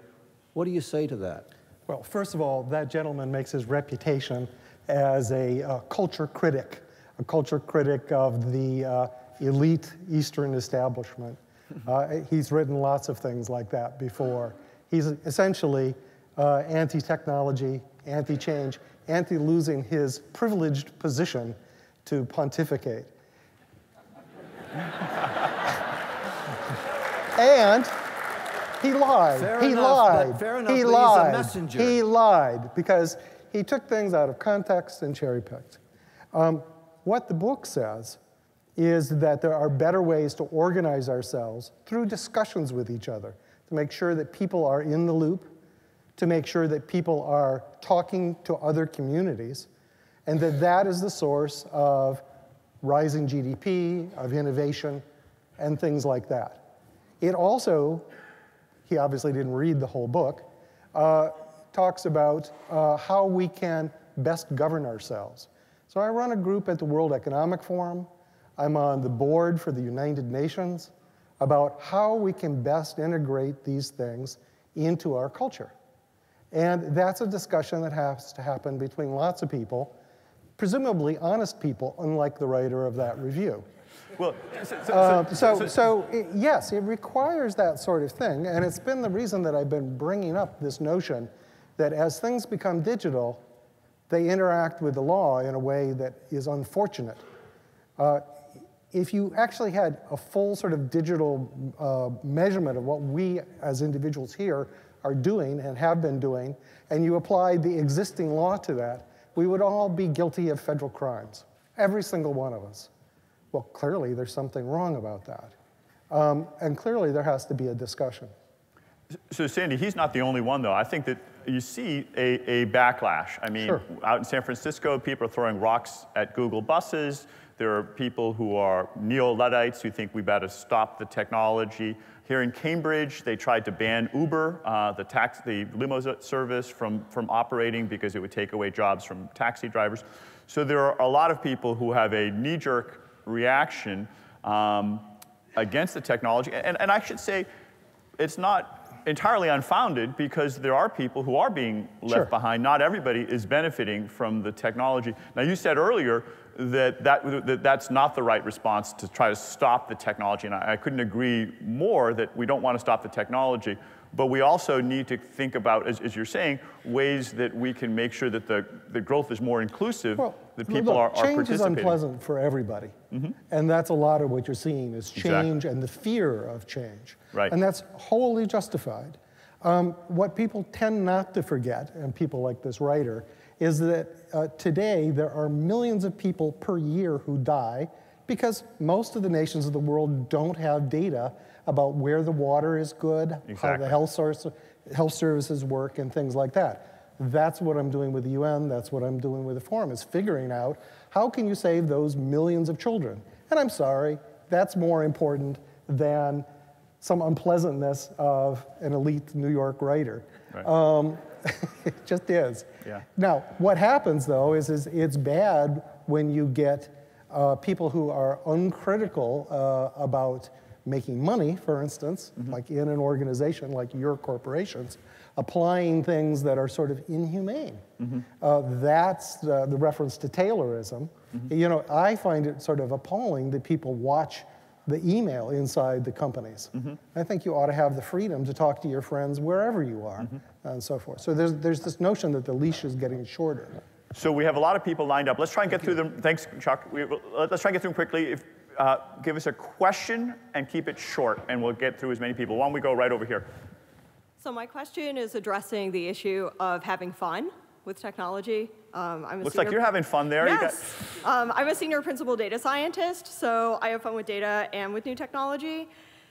What do you say to that? Well, first of all, that gentleman makes his reputation as a culture critic of the elite Eastern establishment. He's written lots of things like that before. He's essentially anti-technology, anti-change, anti-losing his privileged position to pontificate. And he lied. Fair enough, he's a messenger. He lied because he took things out of context and cherry-picked. What the book says is that there are better ways to organize ourselves through discussions with each other, to make sure that people are in the loop, to make sure that people are talking to other communities, and that is the source of rising GDP, of innovation, and things like that. It also, he obviously didn't read the whole book, talks about how we can best govern ourselves. So I run a group at the World Economic Forum. I'm on the board for the United Nations about how we can best integrate these things into our culture. And that's a discussion that has to happen between lots of people, presumably honest people, unlike the writer of that review. Well, yes, it requires that sort of thing, and it's been the reason that I've been bringing up this notion that as things become digital, they interact with the law in a way that is unfortunate. If you actually had a full sort of digital measurement of what we as individuals here are doing and have been doing, and you applied the existing law to that, we would all be guilty of federal crimes, every single one of us. Well, clearly there's something wrong about that. And clearly there has to be a discussion. So Sandy, he's not the only one, though. I think that you see a backlash. I mean, sure. Out in San Francisco, people are throwing rocks at Google buses. There are people who are neo-Luddites who think we better stop the technology. Here in Cambridge, they tried to ban Uber, the limo service, from operating because it would take away jobs from taxi drivers. So there are a lot of people who have a knee-jerk reaction against the technology. And I should say, it's not entirely unfounded because there are people who are being left behind. Not everybody is benefiting from the technology. Now, you said earlier that's not the right response to try to stop the technology, and I couldn't agree more that we don't want to stop the technology, but we also need to think about, as you're saying, ways that we can make sure that the growth is more inclusive, that people are participating. Change is unpleasant for everybody, and that's a lot of what you're seeing is change and the fear of change, and that's wholly justified. What people tend not to forget, and people like this writer, is that today there are millions of people per year who die because most of the nations of the world don't have data about where the water is good, how the health services work, and things like that. That's what I'm doing with the UN, that's what I'm doing with the forum, is figuring out how can you save those millions of children. And I'm sorry, that's more important than some unpleasantness of an elite New York writer. It just is. Now, what happens, though, is it's bad when you get people who are uncritical about making money, for instance, like in an organization like your corporations, applying things that are sort of inhumane. That's the reference to Taylorism. You know, I find it sort of appalling that people watch the email inside the companies. I think you ought to have the freedom to talk to your friends wherever you are, and so forth. So there's this notion that the leash is getting shorter. So we have a lot of people lined up. Let's try and get through them. Thanks, Chuck. Let's try and get through them quickly. Give us a question and keep it short, and we'll get through as many people. Why don't we go right over here? So my question is addressing the issue of having fun with technology. Looks like you're having fun there. Yes. I'm a senior principal data scientist, so I have fun with data and with new technology.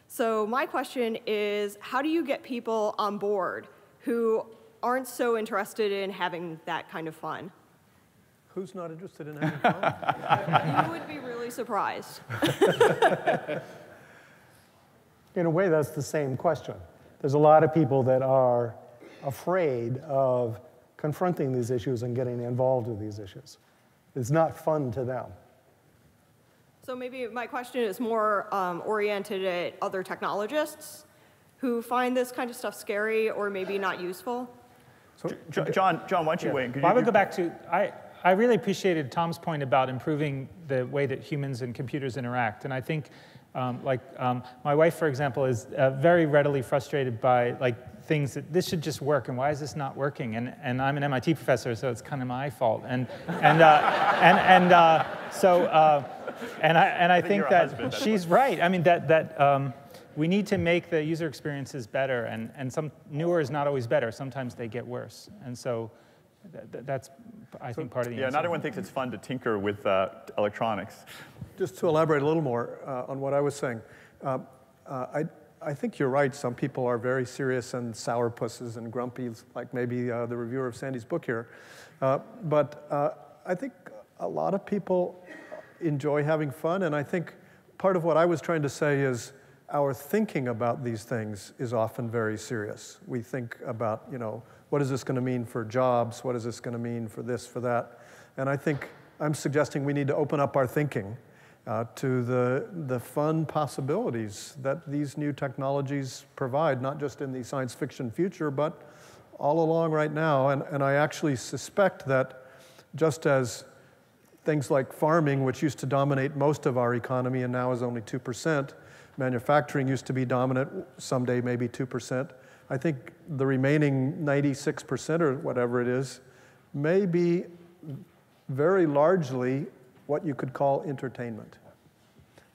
So my question is, how do you get people on board who aren't so interested in having that kind of fun? Who's not interested in having fun? You would be really surprised. In a way, that's the same question. There's a lot of people that are afraid of confronting these issues and getting involved with these issues. It's not fun to them. So maybe my question is more oriented at other technologists who find this kind of stuff scary or maybe not useful. So, John, why don't you weigh in? Well, I would go back to, I really appreciated Tom's point about improving the way that humans and computers interact. And I think, my wife, for example, is very readily frustrated by things that this should just work, and why is this not working? And I'm an MIT professor, so it's kind of my fault. And I think that she's right. I mean that we need to make the user experiences better, and some newer is not always better. Sometimes they get worse, and so that's I think part of the answer. Yeah, not everyone thinks it's fun to tinker with electronics. Just to elaborate a little more on what I was saying, I think you're right. Some people are very serious and sourpusses and grumpy, like maybe the reviewer of Sandy's book here. But I think a lot of people enjoy having fun, and I think part of what I was trying to say is our thinking about these things is often very serious. We think about, what is this going to mean for jobs? What is this going to mean for this, for that? And I think I'm suggesting we need to open up our thinking to the fun possibilities that these new technologies provide, not just in the science fiction future, but all along right now. And I actually suspect that just as things like farming, which used to dominate most of our economy and now is only 2%, manufacturing used to be dominant, someday maybe 2%. I think the remaining 96% or whatever it is may be very largely what you could call entertainment.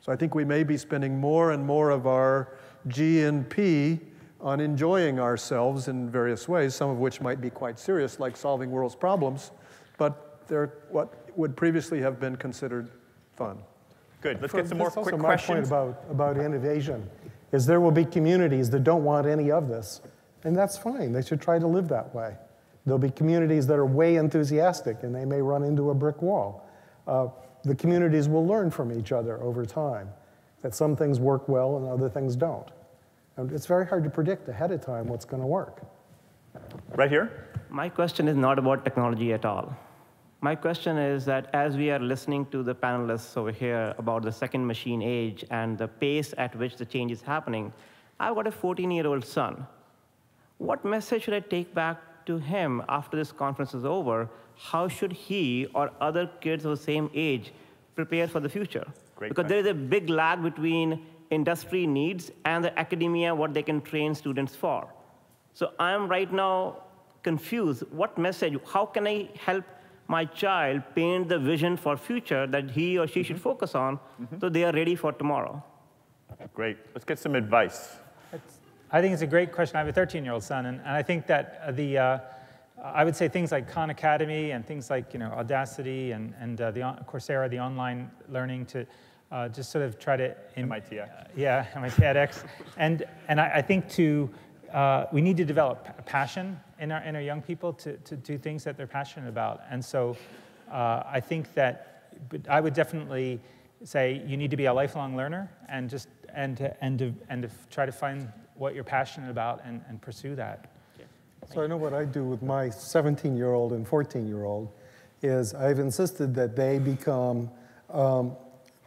So I think we may be spending more and more of our G&P on enjoying ourselves in various ways, some of which might be quite serious, like solving world's problems, but they're what would previously have been considered fun. Good. Let's get some more quick my questions. Point about innovation is there will be communities that don't want any of this, and that's fine. They should try to live that way. There'll be communities that are way enthusiastic, and they may run into a brick wall. The communities will learn from each other over time, that some things work well and other things don't. And it's very hard to predict ahead of time what's going to work. Right here. My question is not about technology at all. My question is that as we are listening to the panelists over here about the second machine age and the pace at which the change is happening, I've got a 14-year-old son. What message should I take back to him after this conference is over? How should he or other kids of the same age prepare for the future? Because there is a big lag between industry needs and the academia, what they can train students for. So I'm right now confused. What message, how can I help my child paint the vision for future that he or she should focus on so they are ready for tomorrow? Great. Let's get some advice. I think it's a great question. I have a 13-year-old son, and I think that I would say things like Khan Academy and things like Audacity and Coursera, the online learning, to just sort of try to MIT. Yeah, MIT edX, and I think we need to develop a passion in our young people to do things that they're passionate about, and so I think that I would definitely say you need to be a lifelong learner and just to try to find what you're passionate about and pursue that. So I know what I do with my 17-year-old and 14-year-old is I've insisted that they become,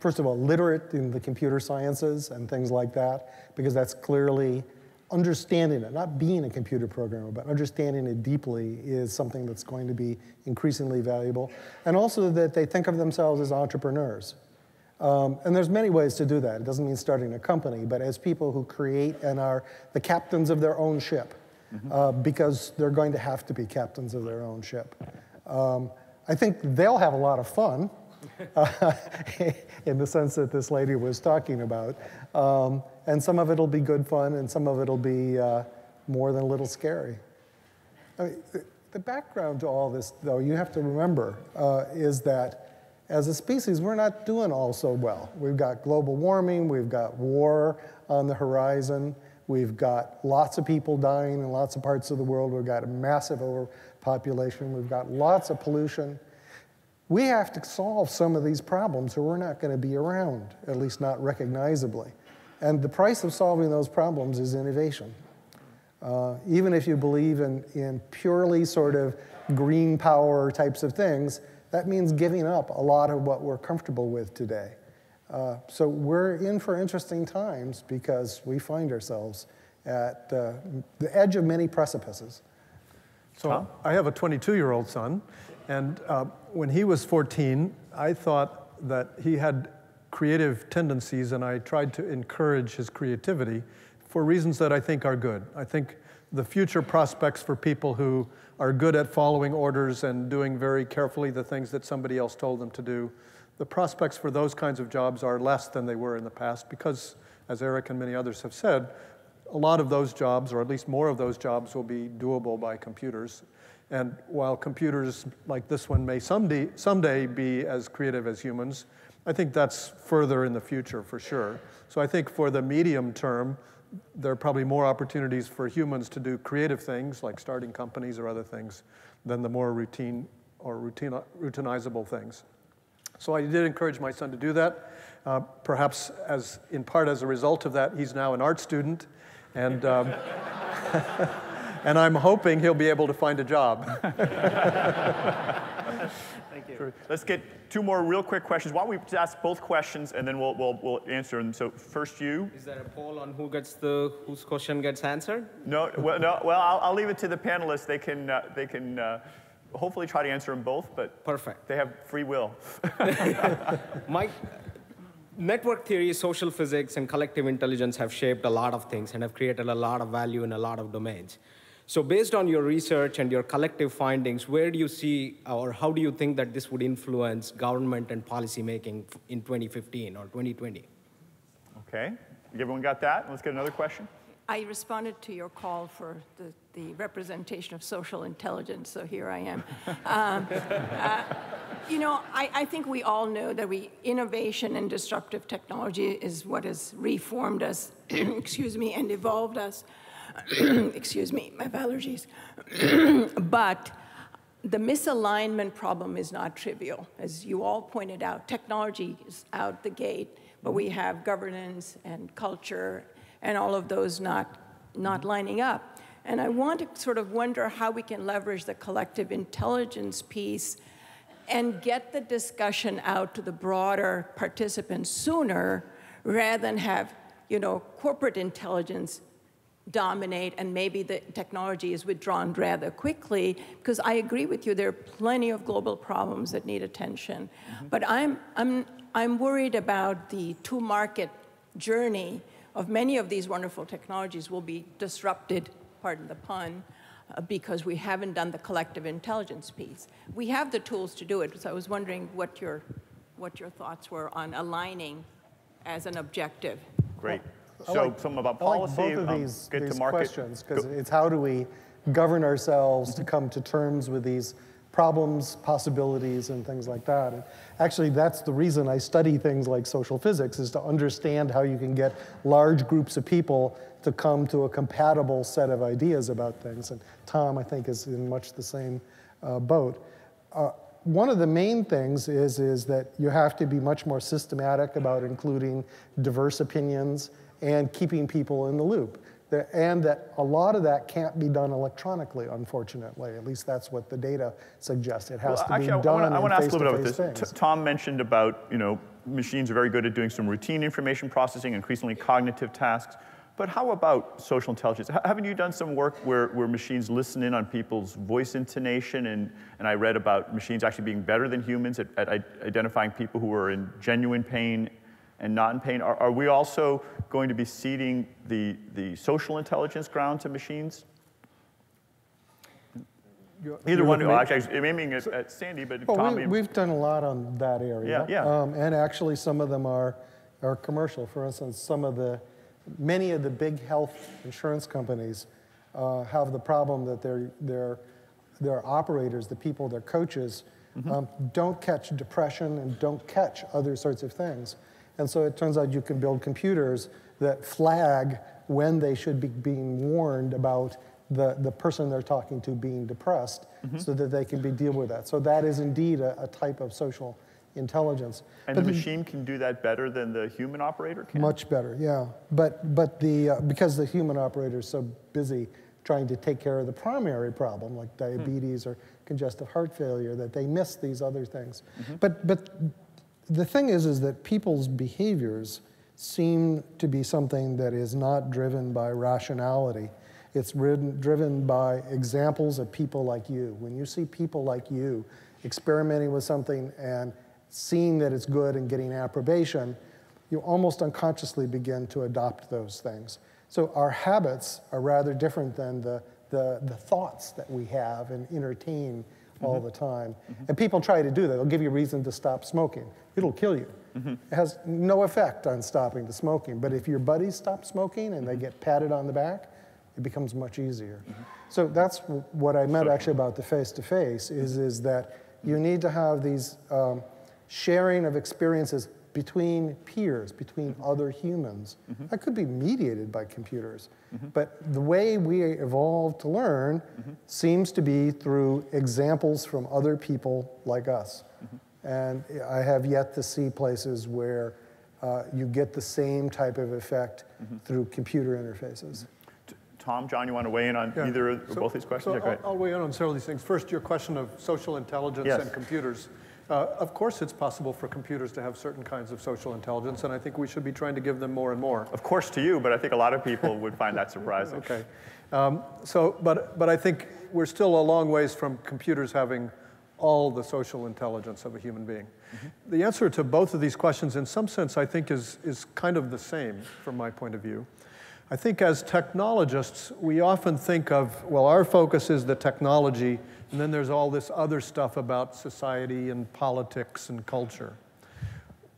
first of all, literate in the computer sciences and things like that, because that's clearly understanding it, not being a computer programmer, but understanding it deeply is something that's going to be increasingly valuable. And also that they think of themselves as entrepreneurs. And there's many ways to do that. It doesn't mean starting a company, but as people who create and are the captains of their own ship, because they're going to have to be captains of their own ship. I think they'll have a lot of fun, in the sense that this lady was talking about. And some of it will be good fun, and some of it will be more than a little scary. I mean, the background to all this, though, you have to remember, is that as a species, we're not doing all so well. We've got global warming, we've got war on the horizon, we've got lots of people dying in lots of parts of the world, we've got a massive overpopulation, we've got lots of pollution. We have to solve some of these problems or we're not going to be around, at least not recognizably. And the price of solving those problems is innovation. Even if you believe in purely sort of green power types of things, that means giving up a lot of what we're comfortable with today. So we're in for interesting times because we find ourselves at the edge of many precipices. So I have a 22-year-old son, and when he was 14, I thought that he had creative tendencies, and I tried to encourage his creativity for reasons that I think are good. I think the future prospects for people who are good at following orders and doing very carefully the things that somebody else told them to do, the prospects for those kinds of jobs are less than they were in the past because, as Erik and many others have said, a lot of those jobs, or at least more of those jobs, will be doable by computers. And while computers like this one may someday be as creative as humans, I think that's further in the future for sure. So I think for the medium term, there are probably more opportunities for humans to do creative things like starting companies or other things than the more routine or routinizable things. So I did encourage my son to do that. Perhaps in part as a result of that, he's now an art student. And, and I'm hoping he'll be able to find a job. Thank you. Let's get 2 more real quick questions. Why don't we just ask both questions, and then we'll answer them. So first you. Is there a poll on whose question gets answered? No. Well, I'll leave it to the panelists. They can hopefully try to answer them both, but perfect. They have free will. My network theory, social physics, and collective intelligence have shaped a lot of things and have created a lot of value in a lot of domains. So based on your research and your collective findings, where do you see, or how do you think that this would influence government and policy making in 2015 or 2020? Okay. Everyone got that? Let's get another question. I responded to your call for the representation of social intelligence, so here I am. You know, I think we all know that innovation and disruptive technology is what has reformed us, excuse me, and evolved us. Excuse me, I have allergies. But the misalignment problem is not trivial. As you all pointed out, technology is out the gate, but we have governance and culture and all of those not lining up. And I want to sort of wonder how we can leverage the collective intelligence piece and get the discussion out to the broader participants sooner rather than have, you know, corporate intelligence dominate and maybe the technology is withdrawn rather quickly, because I agree with you, there are plenty of global problems that need attention. But I'm worried about the to-market journey of many of these wonderful technologies will be disrupted, pardon the pun, because we haven't done the collective intelligence piece. We have the tools to do it, so I was wondering what your thoughts were on aligning as an objective. Great. So something about policy, I like both of these get to market. questions, because it's how do we govern ourselves to come to terms with these problems, possibilities, and things like that. And actually, that's the reason I study things like social physics, is to understand how you can get large groups of people to come to a compatible set of ideas about things. And Tom, I think, is in much the same boat. One of the main things is that you have to be much more systematic about including diverse opinions and keeping people in the loop. And that a lot of that can't be done electronically, unfortunately. At least that's what the data suggests. It has to be done I want to ask a little bit face-to-face about this. things. Tom mentioned about, you know, machines are very good at doing some routine information processing, increasingly cognitive tasks. But how about social intelligence? Haven't you done some work where machines listen in on people's voice intonation? And I read about machines actually being better than humans at identifying people who are in genuine pain and not in pain. Are we also going to be ceding the social intelligence ground to machines? Either one. Well, actually, I'm aiming at Sandy, but Tom. We've done a lot on that area. Yeah. And actually, some of them are commercial. For instance, many of the big health insurance companies have the problem that their operators, the people, their coaches, don't catch depression and don't catch other sorts of things. And so it turns out you can build computers that flag when they should be being warned about the person they're talking to being depressed, so that they can deal with that. So that is indeed a type of social intelligence. And the machine can do that better than the human operator can? Much better, yeah. But because the human operator is so busy trying to take care of the primary problem, like diabetes or congestive heart failure, that they miss these other things. But the thing is that people's behaviors seem to be something that is not driven by rationality. It's driven by examples of people like you. When you see people like you experimenting with something and seeing that it's good and getting approbation, you almost unconsciously begin to adopt those things. So our habits are rather different than the thoughts that we have and entertain all the time. And people try to do that. They'll give you a reason to stop smoking. It'll kill you. It has no effect on stopping the smoking. But if your buddies stop smoking and they get patted on the back, it becomes much easier. So that's what I meant actually about the face-to-face, is that you need to have these sharing of experiences between peers, between other humans. That could be mediated by computers. But the way we evolved to learn seems to be through examples from other people like us. And I have yet to see places where you get the same type of effect through computer interfaces. Tom, John, you want to weigh in on either or both these questions? So I'll weigh in on several of these things. First, your question of social intelligence and computers. Of course, it's possible for computers to have certain kinds of social intelligence, and I think we should be trying to give them more and more. Of course to you, but I think a lot of people would find that surprising. Okay. But I think we're still a long ways from computers having all the social intelligence of a human being. The answer to both of these questions, in some sense, I think is kind of the same from my point of view. I think as technologists, we often think of, well, our focus is the technology, and then there's all this other stuff about society and politics and culture.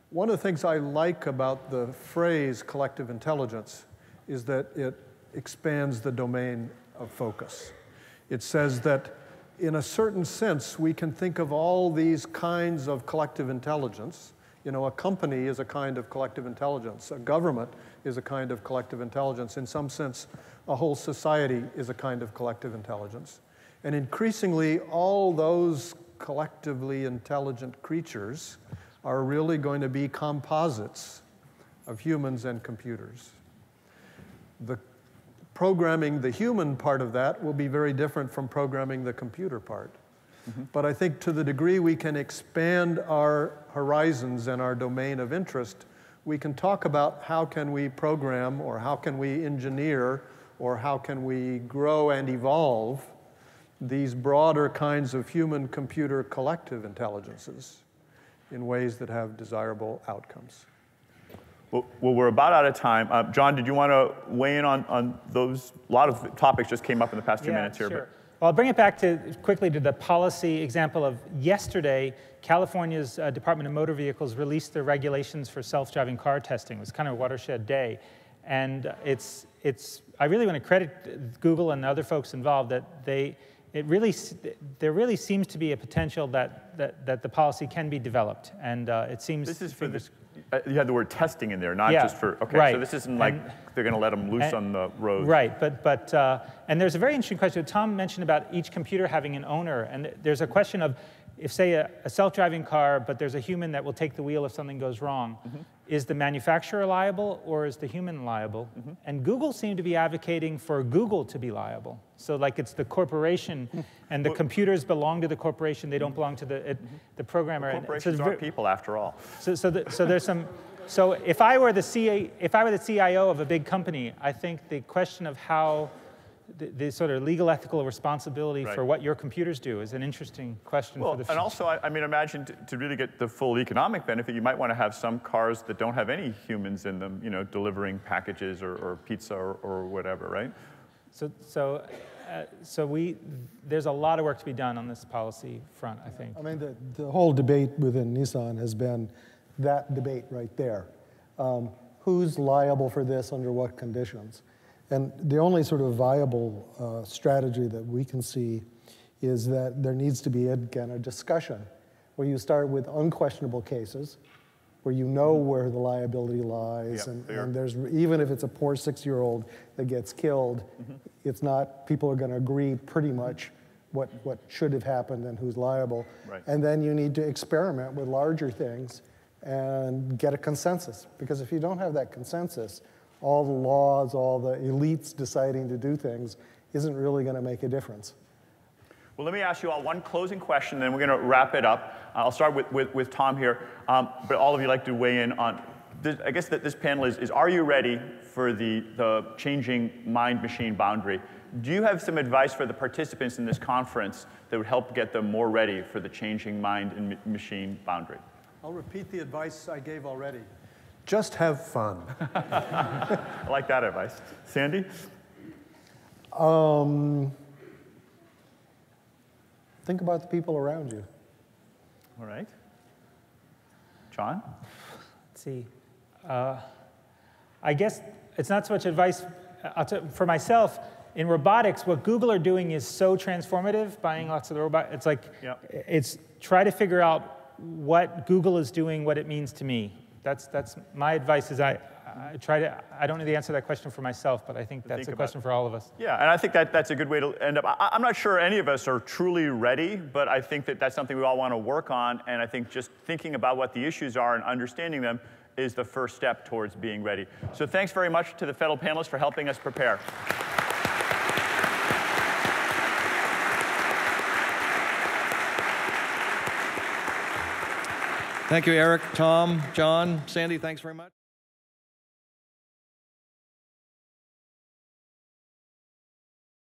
One of the things I like about the phrase collective intelligence is that it expands the domain of focus. It says that in a certain sense, we can think of all these kinds of collective intelligence. You know, a company is a kind of collective intelligence. A government is a kind of collective intelligence. In some sense, a whole society is a kind of collective intelligence. And increasingly, all those collectively intelligent creatures are really going to be composites of humans and computers. The programming the human part of that will be very different from programming the computer part. But I think to the degree we can expand our horizons and our domain of interest, we can talk about how can we program, or how can we engineer, or how can we grow and evolve these broader kinds of human-computer collective intelligences in ways that have desirable outcomes. Well, we're about out of time. John, did you want to weigh in on those? A lot of topics just came up in the past 2 minutes here. Sure. Well, I'll bring it back quickly to the policy example of yesterday. California's Department of Motor Vehicles released their regulations for self-driving car testing. It was kind of a watershed day. And I really want to credit Google and other folks involved that there really seems to be a potential that the policy can be developed. And it seems this is for this. You had the word testing in there, not just for, okay, right. So this isn't like they're going to let them loose on the road. Right, and there's a very interesting question. Tom mentioned about each computer having an owner, and there's a question of, if say a self-driving car, but there's a human that will take the wheel if something goes wrong, is the manufacturer liable or is the human liable? And Google seemed to be advocating for Google to be liable. So like it's the corporation, and the computers belong to the corporation, they don't belong to the programmer. Corporations are people, after all. So there's some. So if I were the CIO of a big company, I think the question of how the sort of legal ethical responsibility for what your computers do is an interesting question for the future. And also, I mean, imagine to really get the full economic benefit, you might want to have some cars that don't have any humans in them, you know, delivering packages or pizza or whatever, right? There's a lot of work to be done on this policy front, I think. I mean, the whole debate within Nissan has been that debate right there. Who's liable for this under what conditions? And the only sort of viable strategy that we can see is that there needs to be, again, a discussion where you start with unquestionable cases, where you know where the liability lies, and there's, even if it's a poor 6-year-old that gets killed, it's not, people are going to agree pretty much what should have happened and who's liable. Right. And then you need to experiment with larger things and get a consensus. Because if you don't have that consensus, all the laws, all the elites deciding to do things isn't really going to make a difference. Well, let me ask you all one closing question, then we're going to wrap it up. I'll start with Tom here, but all of you like to weigh in on, I guess that this panel is are you ready for the changing mind-machine boundary? Do you have some advice for the participants in this conference that would help get them more ready for the changing mind and machine boundary? I'll repeat the advice I gave already. Just have fun. I like that advice. Sandy? Think about the people around you. All right. John? Let's see. I guess it's not so much advice. For myself, in robotics, what Google are doing is so transformative, buying lots of the robots. It's like, it's try to figure out what Google is doing, what it means to me. That's my advice is I I don't know the answer to that question for myself, but I think that's a question for all of us. Yeah, and I think that's a good way to end up. I'm not sure any of us are truly ready, but I think that's something we all want to work on, and I think just thinking about what the issues are and understanding them is the first step towards being ready. So thanks very much to the fellow panelists for helping us prepare. Thank you, Erik, Tom, John, Sandy, thanks very much.